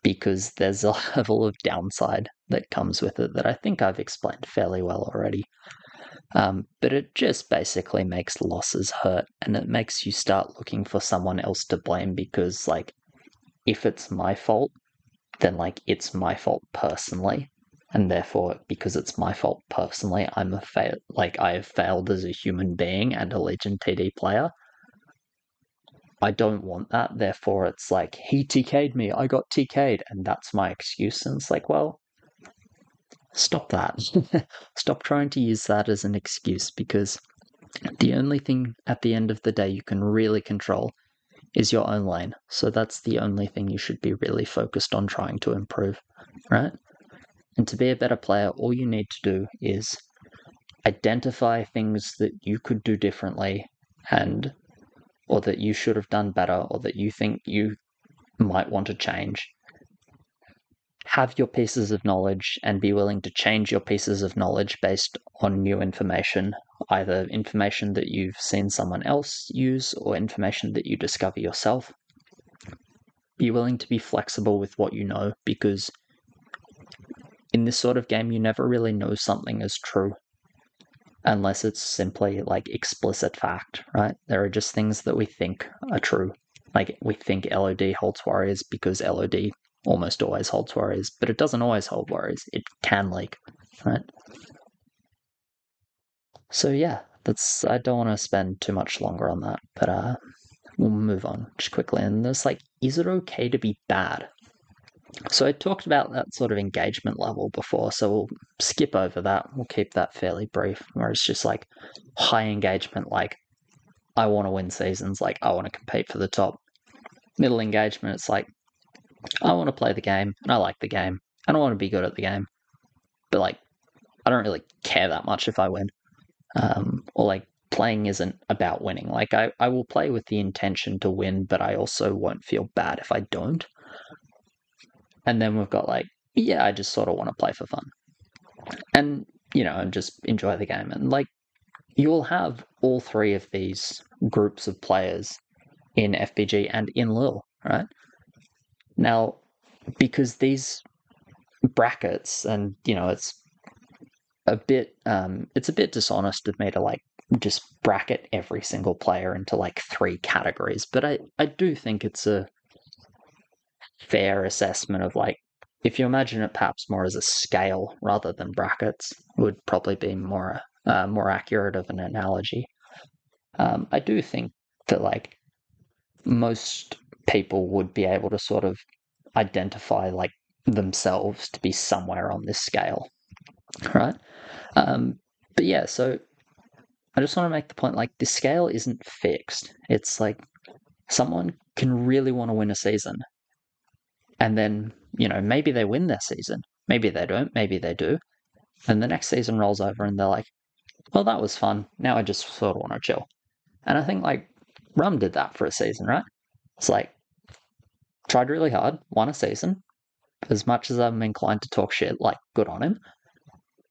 Speaker 1: because there's a level of downside that comes with it that I think I've explained fairly well already. But it just basically makes losses hurt and it makes you start looking for someone else to blame because, like, if it's my fault, then, like, it's my fault personally. And therefore, because it's my fault personally, I have failed as a human being and a Legion TD player. I don't want that. Therefore, it's like, he TK'd me, I got TK'd, and that's my excuse. And it's like, well, stop that. Stop trying to use that as an excuse because the only thing at the end of the day you can really control is your own lane. So that's the only thing you should be really focused on trying to improve, right? And to be a better player, all you need to do is identify things that you could do differently or that you should have done better or that you think you might want to change. Have your pieces of knowledge and be willing to change your pieces of knowledge based on new information, either information that you've seen someone else use or information that you discover yourself. Be willing to be flexible with what you know because in this sort of game, you never really know something is true unless it's simply like explicit fact, right? There are just things that we think are true. Like we think LOD holds warriors because LOD almost always holds warriors, but it doesn't always hold warriors. It can leak, right? So yeah, I don't want to spend too much longer on that, but we'll move on just quickly. And there's like, is it okay to be bad? So I talked about that sort of engagement level before, so we'll skip over that. We'll keep that fairly brief, where it's just like high engagement, like I want to win seasons, like I want to compete for the top. Middle engagement, it's like I want to play the game and I like the game. I don't want to be good at the game, but like I don't really care that much if I win. Or like playing isn't about winning. Like I will play with the intention to win, but I also won't feel bad if I don't. And then we've got like, yeah, I just sort of want to play for fun. And, and just enjoy the game. And like, you'll have all three of these groups of players in FBG and in Lille, right? Now, because these brackets, and, it's a bit dishonest of me to like just bracket every single player into like three categories, but I do think it's a fair assessment of like, if you imagine it perhaps more as a scale rather than brackets, would probably be more accurate of an analogy. I do think that like most people would be able to sort of identify like themselves to be somewhere on this scale, right? But yeah, so I just want to make the point like this scale isn't fixed. It's like someone can really want to win a season and then, maybe they win their season. Maybe they don't. Maybe they do. And the next season rolls over and they're like, well, that was fun. Now I just sort of want to chill. And I think like Rum did that for a season, right? It's like, tried really hard, won a season. As much as I'm inclined to talk shit, like, good on him.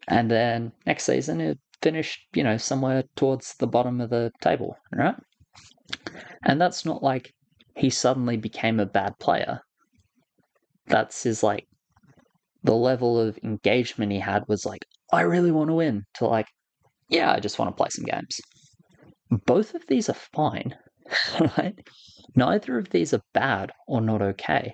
Speaker 1: And then next season, it finished, somewhere towards the bottom of the table, right? And that's not like he suddenly became a bad player. That's his like the level of engagement he had was like, I really want to win, to like, yeah, I just want to play some games. Both of these are fine, right? Neither of these are bad or not okay.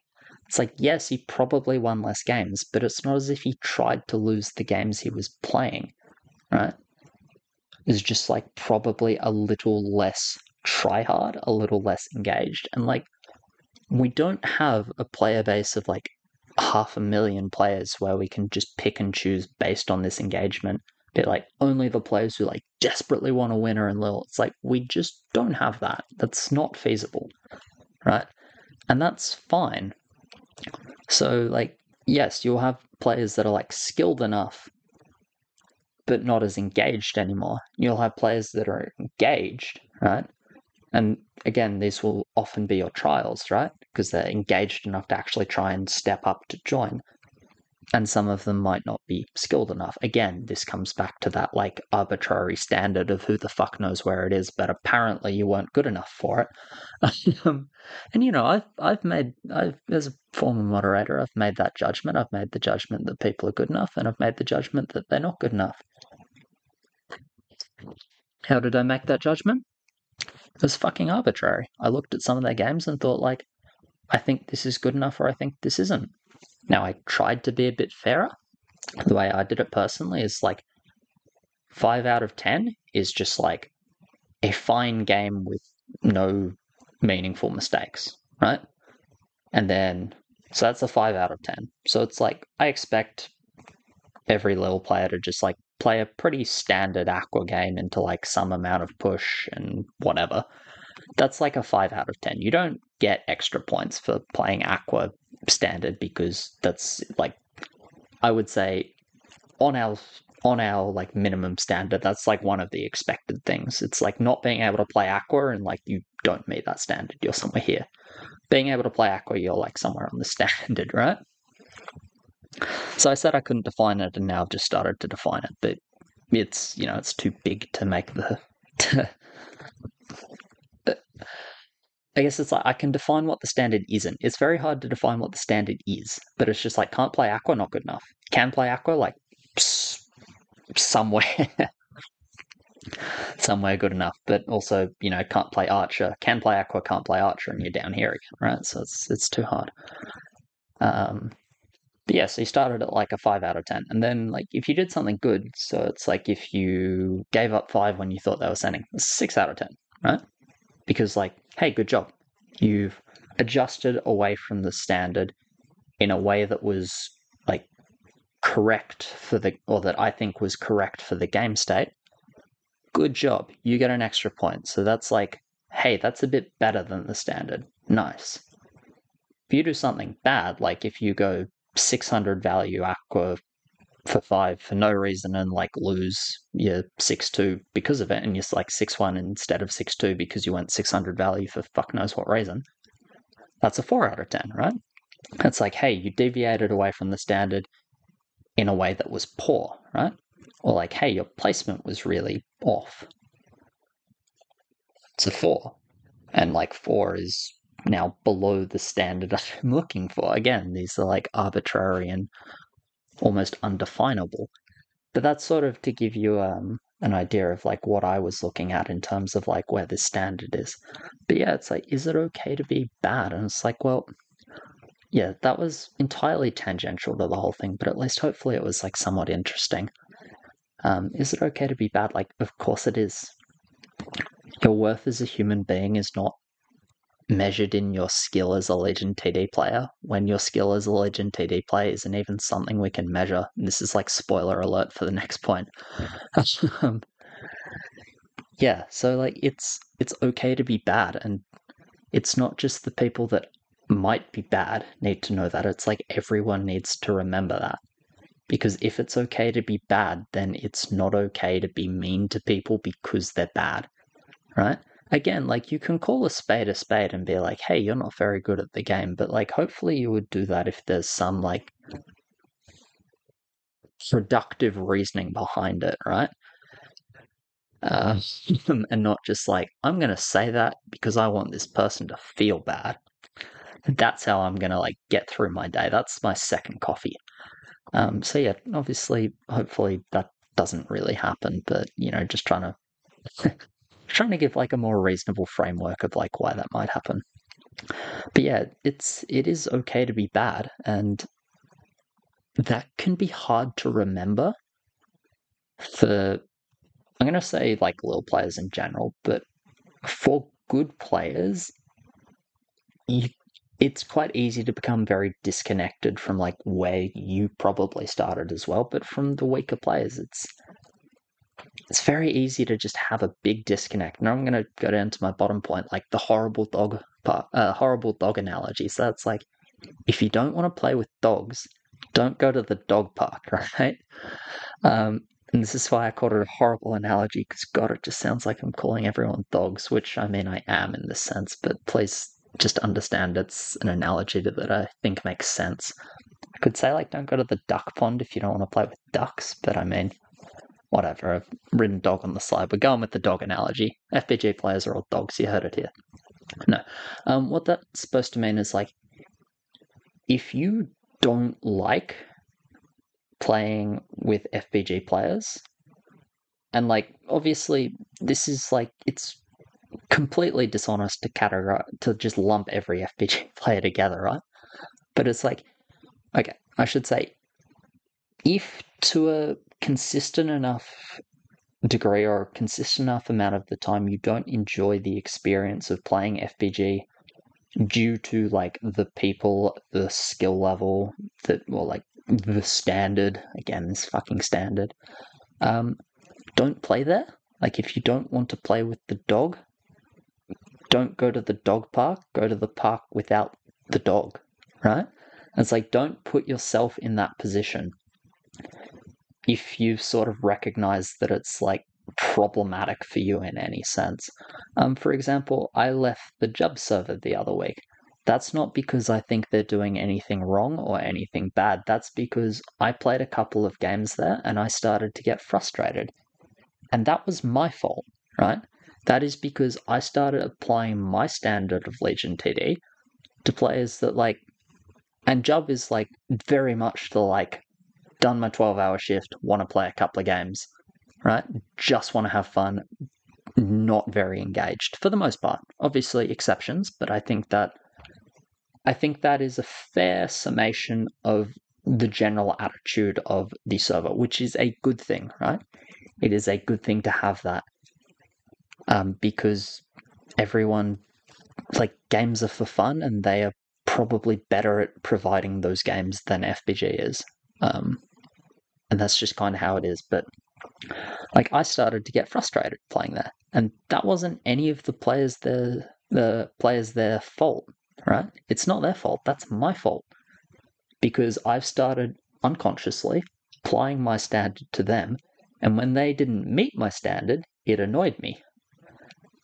Speaker 1: It's like, yes, he probably won less games, but it's not as if he tried to lose the games he was playing, right? It's just like probably a little less try hard, a little less engaged. And like, we don't have a player base of like 500,000 players where we can just pick and choose based on this engagement. But like only the players who like desperately want to win are in Lil. It's like we just don't have that. That's not feasible, right? And that's fine. So like yes, you'll have players that are like skilled enough but not as engaged anymore. You'll have players that are engaged, right? And again, these will often be your trials, right? Because they're engaged enough to actually try and step up to join. And some of them might not be skilled enough. Again, this comes back to that like arbitrary standard of who the fuck knows where it is, but apparently you weren't good enough for it. And you know, I've as a former moderator, I've made that judgment. I've made the judgment that people are good enough, and I've made the judgment that they're not good enough. How did I make that judgment? It was fucking arbitrary. I looked at some of their games and thought, like, I think this is good enough or I think this isn't. Now, I tried to be a bit fairer. The way I did it personally is like 5 out of 10 is just like a fine game with no meaningful mistakes, right? And then, so that's a 5 out of 10. So it's like, I expect every little player to just like play a pretty standard aqua game into like some amount of push and whatever. That's like a 5 out of 10. You don't get extra points for playing aqua standard because that's like, I would say on our like minimum standard, that's like one of the expected things. It's like not being able to play aqua and like you don't meet that standard, you're somewhere here. Being able to play aqua, you're like somewhere on the standard, right? So I said I couldn't define it, and now I've just started to define it, but it's, you know, it's too big to make the I guess it's like I can define what the standard isn't. It's very hard to define what the standard is, but it's just like can't play aqua, not good enough. Can play aqua, like somewhere, somewhere good enough, but also, you know, can't play archer. Can play aqua, can't play archer, and you're down here again, right? So it's too hard. But yeah, so you started at like a 5 out of 10, and then like if you did something good, so it's like if you gave up 5 when you thought they were sending, it's 6 out of 10, right? Because like, hey, good job. You've adjusted away from the standard in a way that was like correct for the, or that I think was correct for the game state. Good job. You get an extra point. So that's like, hey, that's a bit better than the standard. Nice. If you do something bad, like if you go 600 value aqua for 5 for no reason and like lose your 6-2 because of it, and you're like 6-1 instead of 6-2 because you went 600 value for fuck knows what reason, that's a 4 out of 10, right? It's like, hey, you deviated away from the standard in a way that was poor, right? Or like, hey, your placement was really off. It's a 4. And like 4 is now below the standard I'm looking for. Again, these are like arbitrary and almost undefinable. But that's sort of to give you an idea of like what I was looking at in terms of like where the standard is. But yeah, it's like, is it okay to be bad? And it's like, well, yeah, that was entirely tangential to the whole thing, but at least hopefully it was like somewhat interesting. Is it okay to be bad? Like, of course it is. Your worth as a human being is not measured in your skill as a Legion TD player, when your skill as a Legion TD player isn't even something we can measure. And this is like spoiler alert for the next point. Yeah, so like it's okay to be bad, and it's not just the people that might be bad need to know that. It's like everyone needs to remember that. Because if it's okay to be bad, then it's not okay to be mean to people because they're bad, right? Again, like you can call a spade and be like, hey, you're not very good at the game, but like hopefully you would do that if there's some like productive reasoning behind it, right? And not just like, I'm going to say that because I want this person to feel bad. That's how I'm going to like get through my day. That's my second coffee. So yeah, obviously, hopefully that doesn't really happen, but you know, just trying to give like a more reasonable framework of like why that might happen. But yeah, it is okay to be bad, and that can be hard to remember for, I'm gonna say like little players in general, but for good players, you it's quite easy to become very disconnected from like where you probably started as well, but from the weaker players, it's very easy to just have a big disconnect. Now I'm going to go down to my bottom point, like the horrible dog analogy. So that's like, if you don't want to play with dogs, don't go to the dog park, right? And this is why I called it a horrible analogy, because God, it just sounds like I'm calling everyone dogs, which I mean I am in this sense, but please just understand it's an analogy that I think makes sense. I could say like, don't go to the duck pond if you don't want to play with ducks, but I mean, whatever. I've written dog on the slide. We're going with the dog analogy. FPG players are all dogs. You heard it here. No. What that's supposed to mean is like, if you don't like playing with FPG players, and like, obviously, this is like, it's completely dishonest to just lump every FPG player together, right? But it's like, okay, I should say, if to a consistent enough degree or a consistent enough amount of the time you don't enjoy the experience of playing FPG due to like the people, the skill level, or like the standard, again, this fucking standard, don't play there. Like, if you don't want to play with the dog, don't go to the dog park, go to the park without the dog, right? And it's like, don't put yourself in that position if you sort of recognize that it's like problematic for you in any sense. For example, I left the Jub server the other week. That's not because I think they're doing anything wrong or anything bad. That's because I played a couple of games there and I started to get frustrated. And that was my fault, right? That is because I started applying my standard of Legion TD to players that like, and Jub is like very much the like, done my 12-hour shift, want to play a couple of games, right? Just want to have fun, not very engaged for the most part. Obviously exceptions, but I think that is a fair summation of the general attitude of the server, which is a good thing, right? It is a good thing to have that, because everyone, like, games are for fun, and they are probably better at providing those games than FPG is. And that's just kind of how it is. But like, I started to get frustrated playing there, and that wasn't any of the players their fault, right? It's not their fault. That's my fault, because I've started unconsciously applying my standard to them, and when they didn't meet my standard, it annoyed me.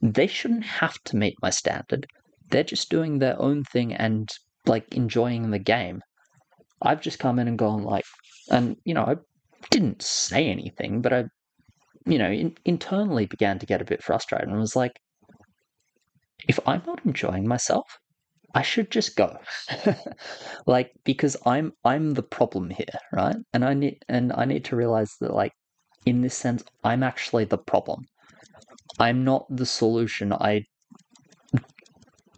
Speaker 1: They shouldn't have to meet my standard. They're just doing their own thing and like enjoying the game. I've just come in and gone like, and I didn't say anything, but I, internally began to get a bit frustrated and was like, if I'm not enjoying myself, I should just go. Like, because I'm the problem here, right? And I need to realize that, like, in this sense, I'm actually the problem. I'm not the solution.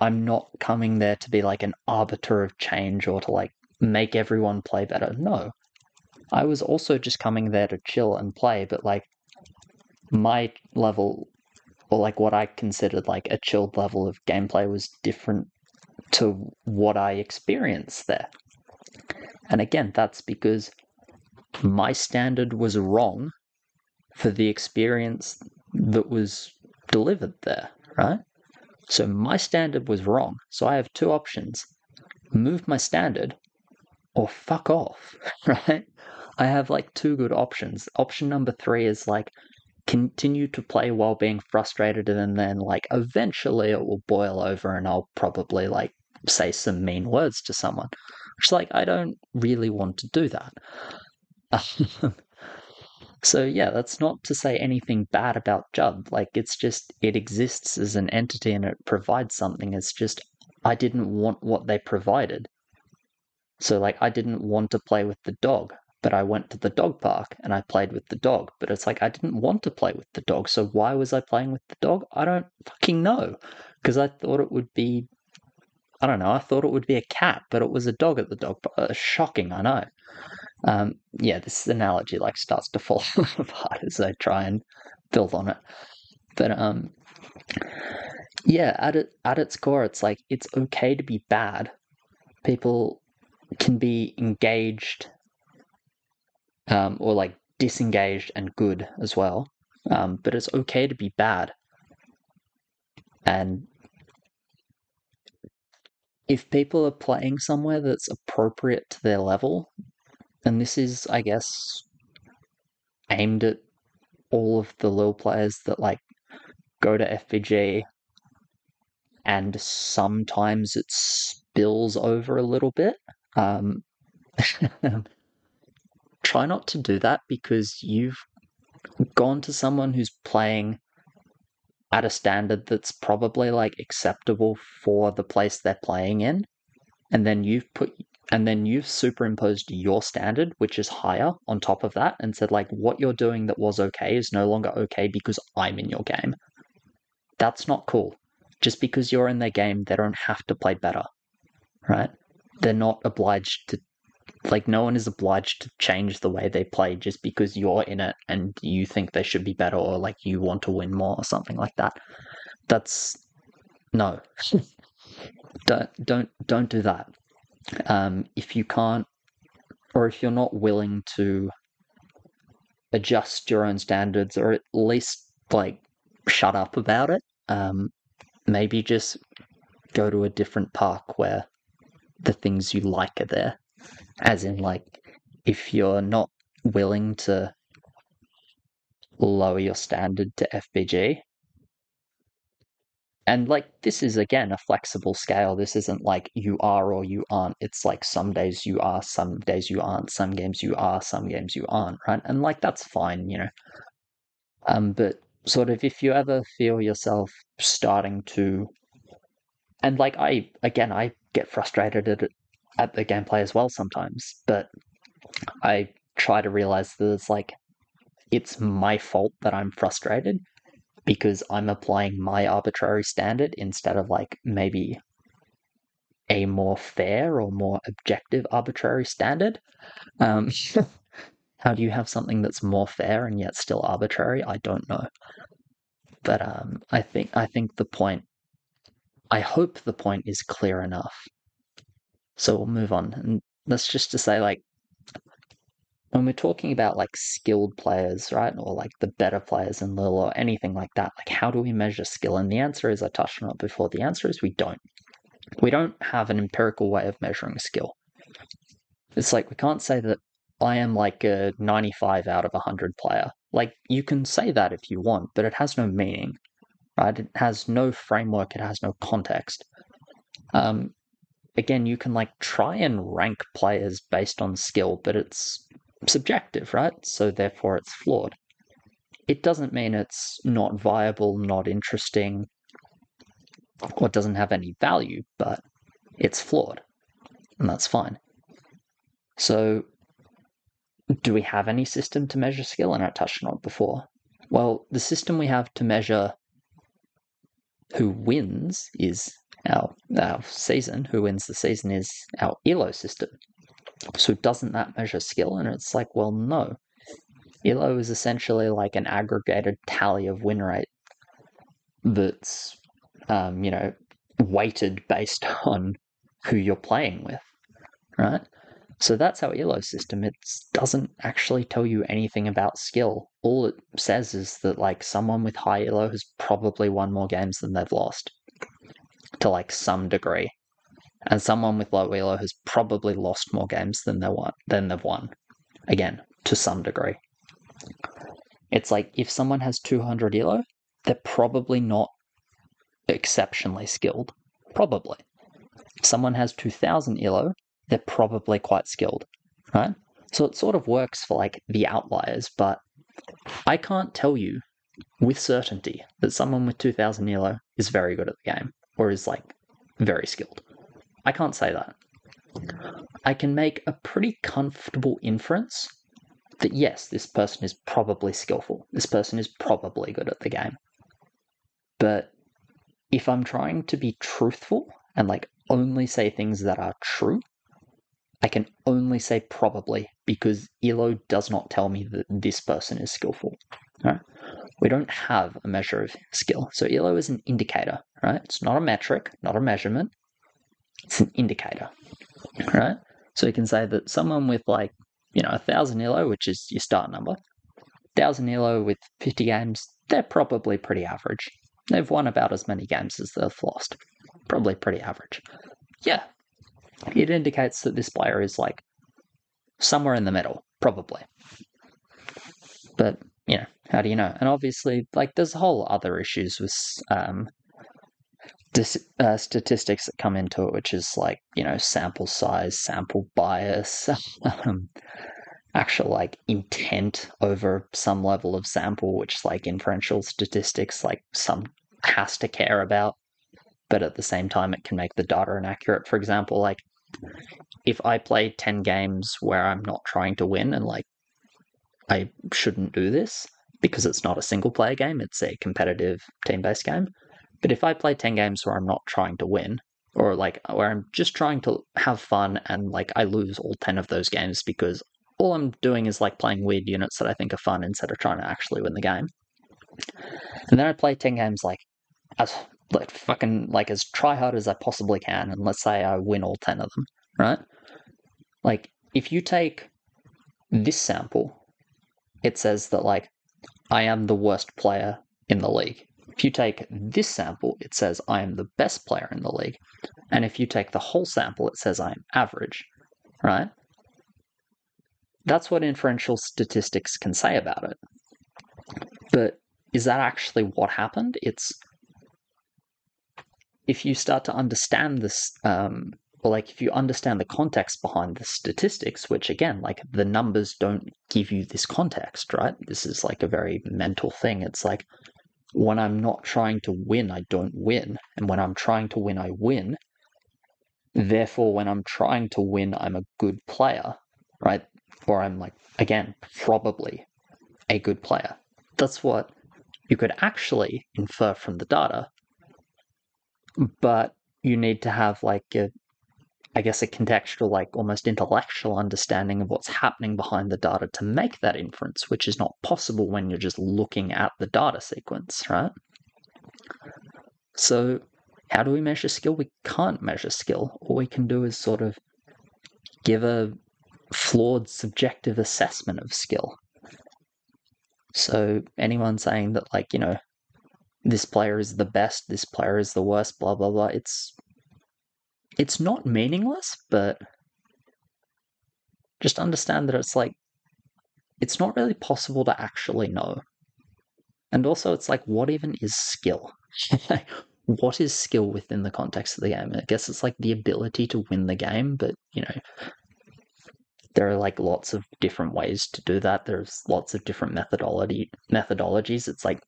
Speaker 1: I'm not coming there to be like an arbiter of change or to like make everyone play better. No. I was also just coming there to chill and play, but like my level, or like what I considered like a chilled level of gameplay, was different to what I experienced there. And again, that's because my standard was wrong for the experience that was delivered there, right? So my standard was wrong. So I have two options: move my standard or fuck off, right? I have like two good options. Option number 3 is like, continue to play while being frustrated, and then like eventually it will boil over and I'll probably like say some mean words to someone. Which, like, I don't really want to do that. So yeah, that's not to say anything bad about Jub. Like, it's just, it exists as an entity and it provides something. It's just, I didn't want what they provided. So like, I didn't want to play with the dog, but I went to the dog park and I played with the dog. But it's like, I didn't want to play with the dog. So why was I playing with the dog? I don't fucking know. Because I thought it would be, I don't know, I thought it would be a cat, but it was a dog at the dog park. Shocking, I know. Yeah, this analogy like starts to fall apart as I try and build on it. But yeah, at its core, it's like, it's okay to be bad, people can be engaged or like disengaged and good as well. But it's okay to be bad. And if people are playing somewhere that's appropriate to their level, and this is, I guess, aimed at all of the little players that like go to FPG and sometimes it spills over a little bit. Try not to do that because you've gone to someone who's playing at a standard that's probably like acceptable for the place they're playing in, and then you've superimposed your standard, which is higher, on top of that, and said like what you're doing that was okay is no longer okay because I'm in your game. That's not cool. Just because you're in their game, they don't have to play better, right? They're not obliged to, like, no one is obliged to change the way they play just because you're in it and you think they should be better or like you want to win more or something like that. That's no. don't do that. If you can't, or if you're not willing to adjust your own standards, or at least like shut up about it, maybe just go to a different park where the things you like are there. As in, like, if you're not willing to lower your standard to FBG, and like this is again a flexible scale. This isn't like you are or you aren't. It's like some days you are, some days you aren't, some games you are, some games you aren't, right? And like that's fine, you know. But sort of if you ever feel yourself starting to, and like I get frustrated at the gameplay as well sometimes, but I try to realize that it's my fault that I'm frustrated because I'm applying my arbitrary standard instead of like maybe a more fair or more objective arbitrary standard. Um, how do you have something that's more fair and yet still arbitrary? I don't know. But I think the point. I hope the point is clear enough. So we'll move on, and that's just to say, like, when we're talking about like skilled players, right, or like the better players in Lil or anything like that, like how do we measure skill? And the answer is, I touched on it before, the answer is we don't. We don't have an empirical way of measuring skill. It's like we can't say that I am like a 95 out of 100 player. Like you can say that if you want, but it has no meaning, right? It has no framework, it has no context. Again, you can like try and rank players based on skill, but it's subjective, right? So therefore it's flawed. It doesn't mean it's not viable, not interesting, or doesn't have any value, but it's flawed, and that's fine. So, do we have any system to measure skill? And I touched on it before. Well, the system we have to measure who wins is our season. Who wins the season is our ELO system. So doesn't that measure skill? And it's like, well, no. ELO is essentially like an aggregated tally of win rate that's, weighted based on who you're playing with, right? So that's our ELO system. It doesn't actually tell you anything about skill. All it says is that like someone with high ELO has probably won more games than they've lost, to like some degree. And someone with low ELO has probably lost more games than they've won. Again, to some degree. It's like if someone has 200 ELO, they're probably not exceptionally skilled. Probably. If someone has 2000 ELO, they're probably quite skilled, right? So it sort of works for like the outliers, but I can't tell you with certainty that someone with 2000 ELO is very good at the game or is like very skilled. I can't say that. I can make a pretty comfortable inference that yes, this person is probably skillful. This person is probably good at the game. But if I'm trying to be truthful and like only say things that are true, I can only say probably because ELO does not tell me that this person is skillful. Right? We don't have a measure of skill. So ELO is an indicator, right? It's not a metric, not a measurement. It's an indicator. right? So you can say that someone with like, 1,000 elo, which is your start number, 1,000 elo with 50 games, they're probably pretty average. They've won about as many games as they've lost. Probably pretty average. Yeah, it indicates that this player is like somewhere in the middle, probably. But, how do you know? And obviously, like, there's whole other issues with statistics that come into it, which is like, sample size, sample bias, actual like intent over some level of sample, which like inferential statistics, like some has to care about, but at the same time, it can make the data inaccurate. For example, like if I play 10 games where I'm not trying to win and like I shouldn't do this because it's not a single player game, it's a competitive team based game. But if I play 10 games where I'm not trying to win, or like where I'm just trying to have fun and like I lose all 10 of those games because all I'm doing is like playing weird units that I think are fun instead of trying to actually win the game. And then I play 10 games as like fucking like as try hard as I possibly can, and let's say I win all 10 of them, right? Like if you take this sample, it says that like I am the worst player in the league. If you take this sample, it says I am the best player in the league. And if you take the whole sample, it says I am average, right? That's what inferential statistics can say about it. But is that actually what happened? It's if you start to understand this, or like if you understand the context behind the statistics, which again, like the numbers don't give you this context, right? This is like a very mental thing. It's like when I'm not trying to win, I don't win. And when I'm trying to win, I win. Therefore, when I'm trying to win, I'm a good player, right? Or I'm like, again, probably a good player. That's what you could actually infer from the data. But you need to have like I guess a contextual, like almost intellectual understanding of what's happening behind the data to make that inference, which is not possible when you're just looking at the data sequence, right? So how do we measure skill? We can't measure skill. All we can do is sort of give a flawed subjective assessment of skill. So anyone saying that like, this player is the best, this player is the worst, blah blah blah, it's not meaningless, but just understand that it's like it's not really possible to actually know. And also it's like what even is skill? What is skill within the context of the game? I guess it's like the ability to win the game, but there are like lots of different ways to do that. There's lots of different methodologies. It's like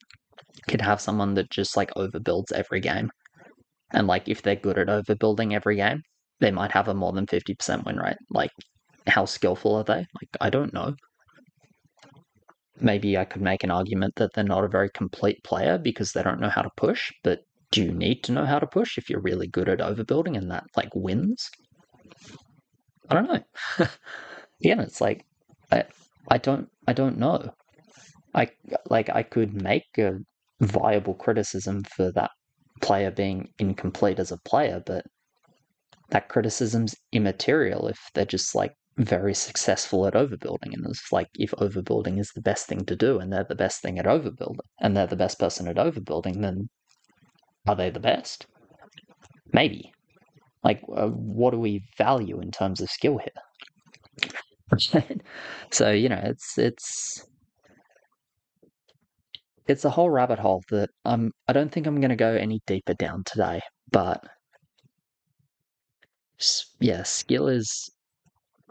Speaker 1: you could have someone that just like overbuilds every game. And like if they're good at overbuilding every game, they might have a more than 50% win rate. Like how skillful are they? Like I don't know. Maybe I could make an argument that they're not a very complete player because they don't know how to push, but do you need to know how to push if you're really good at overbuilding and that like wins? I don't know. Again, it's like I don't know. I could make a viable criticism for that player being incomplete as a player, but that criticism's immaterial if they're just like very successful at overbuilding. And it's like if overbuilding is the best thing to do and they're the best thing at overbuilding and they're the best person at overbuilding, then are they the best? Maybe. Like, what do we value in terms of skill here? So it's a whole rabbit hole that I don't think I'm going to go any deeper down today. But yeah, skill is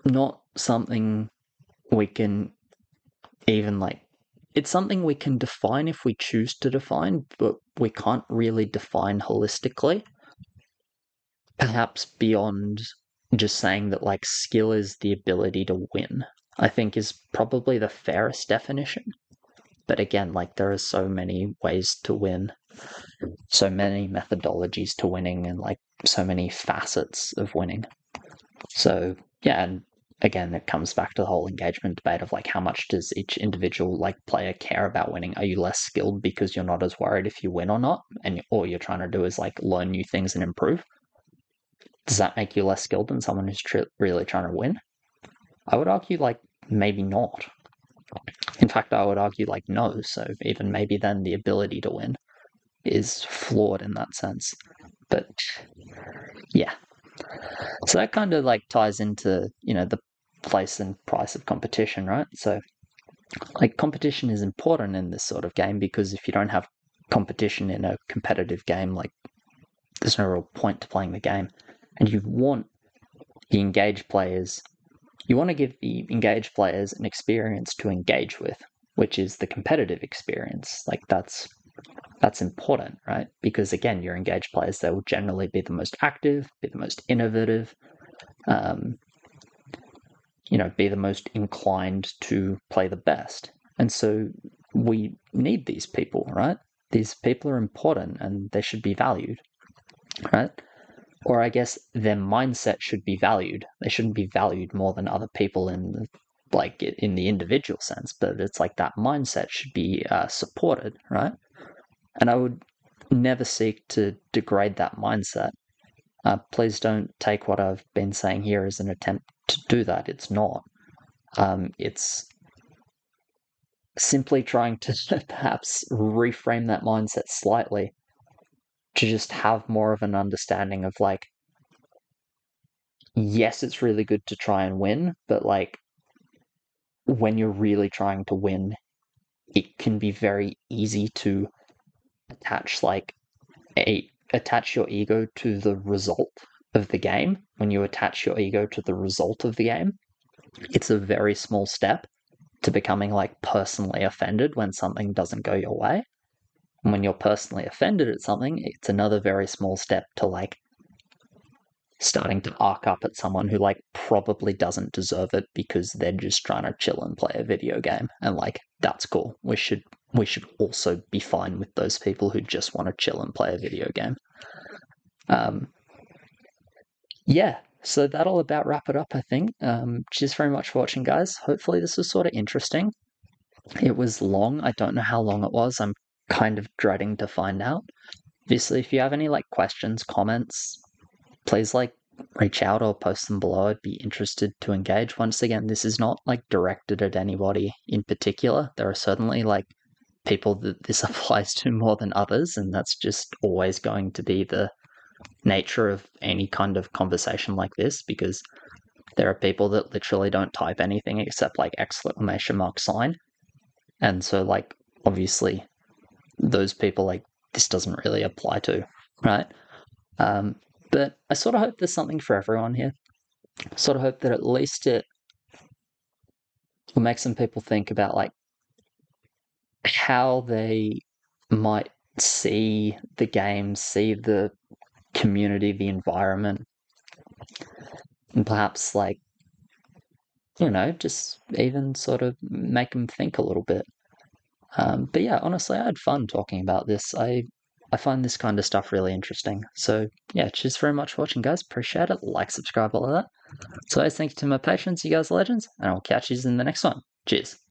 Speaker 1: not something we can even like. It's something we can define if we choose to define, but we can't really define holistically. Perhaps beyond just saying that like skill is the ability to win, I think is probably the fairest definition. But again, like there are so many ways to win, so many methodologies to winning, and like so many facets of winning. So yeah, and again, it comes back to the whole engagement debate of like how much does each individual like player care about winning? Are you less skilled because you're not as worried if you win or not, and all you're trying to do is like learn new things and improve? does that make you less skilled than someone who's really trying to win? I would argue, like, maybe not. In fact, I would argue, like, no. So even maybe then the ability to win is flawed in that sense. But yeah. So that kind of like ties into, the place and price of competition, right? So like competition is important in this sort of game because if you don't have competition in a competitive game, like there's no real point to playing the game. And you want the engaged players, you want to give the engaged players an experience to engage with, which is the competitive experience. Like that's important, right? Because again, your engaged players, they will generally be the most active, be the most innovative, be the most inclined to play the best. And so we need these people, right? These people are important and they should be valued, right? Or I guess their mindset should be valued. They shouldn't be valued more than other people in the individual sense, but it's like that mindset should be supported, right? And I would never seek to degrade that mindset. Please don't take what I've been saying here as an attempt to do that. It's not. It's simply trying to perhaps reframe that mindset slightly to just have more of an understanding of like, yes, it's really good to try and win, but like when you're really trying to win, it can be very easy to attach attach your ego to the result of the game. When you attach your ego to the result of the game, it's a very small step to becoming like personally offended when something doesn't go your way. And when you're personally offended at something, it's another very small step to like starting to arc up at someone who like probably doesn't deserve it because they're just trying to chill and play a video game. And like that's cool. We should also be fine with those people who just want to chill and play a video game. Yeah, so that'll about wrap it up, I think. Cheers very much for watching, guys. Hopefully this was sort of interesting. It was long. I don't know how long it was. I'm kind of dreading to find out. Obviously, if you have any like questions, comments, please like reach out or post them below. I'd be interested to engage. Once again, this is not like directed at anybody in particular. There are certainly like people that this applies to more than others, and that's just always going to be the nature of any kind of conversation like this, because there are people that literally don't type anything except like exclamation mark sign. And so like obviously those people like this doesn't really apply to, right? But I sort of hope there's something for everyone here. I sort of hope that at least it will make some people think about like how they might see the game, see the community, the environment, and perhaps like, just even sort of make them think a little bit. But yeah, honestly, I had fun talking about this. I find this kind of stuff really interesting. So yeah, cheers very much for watching, guys. Appreciate it. Like, subscribe, all of that. So thank you to my patrons, you guys are legends, and I'll catch you in the next one. Cheers.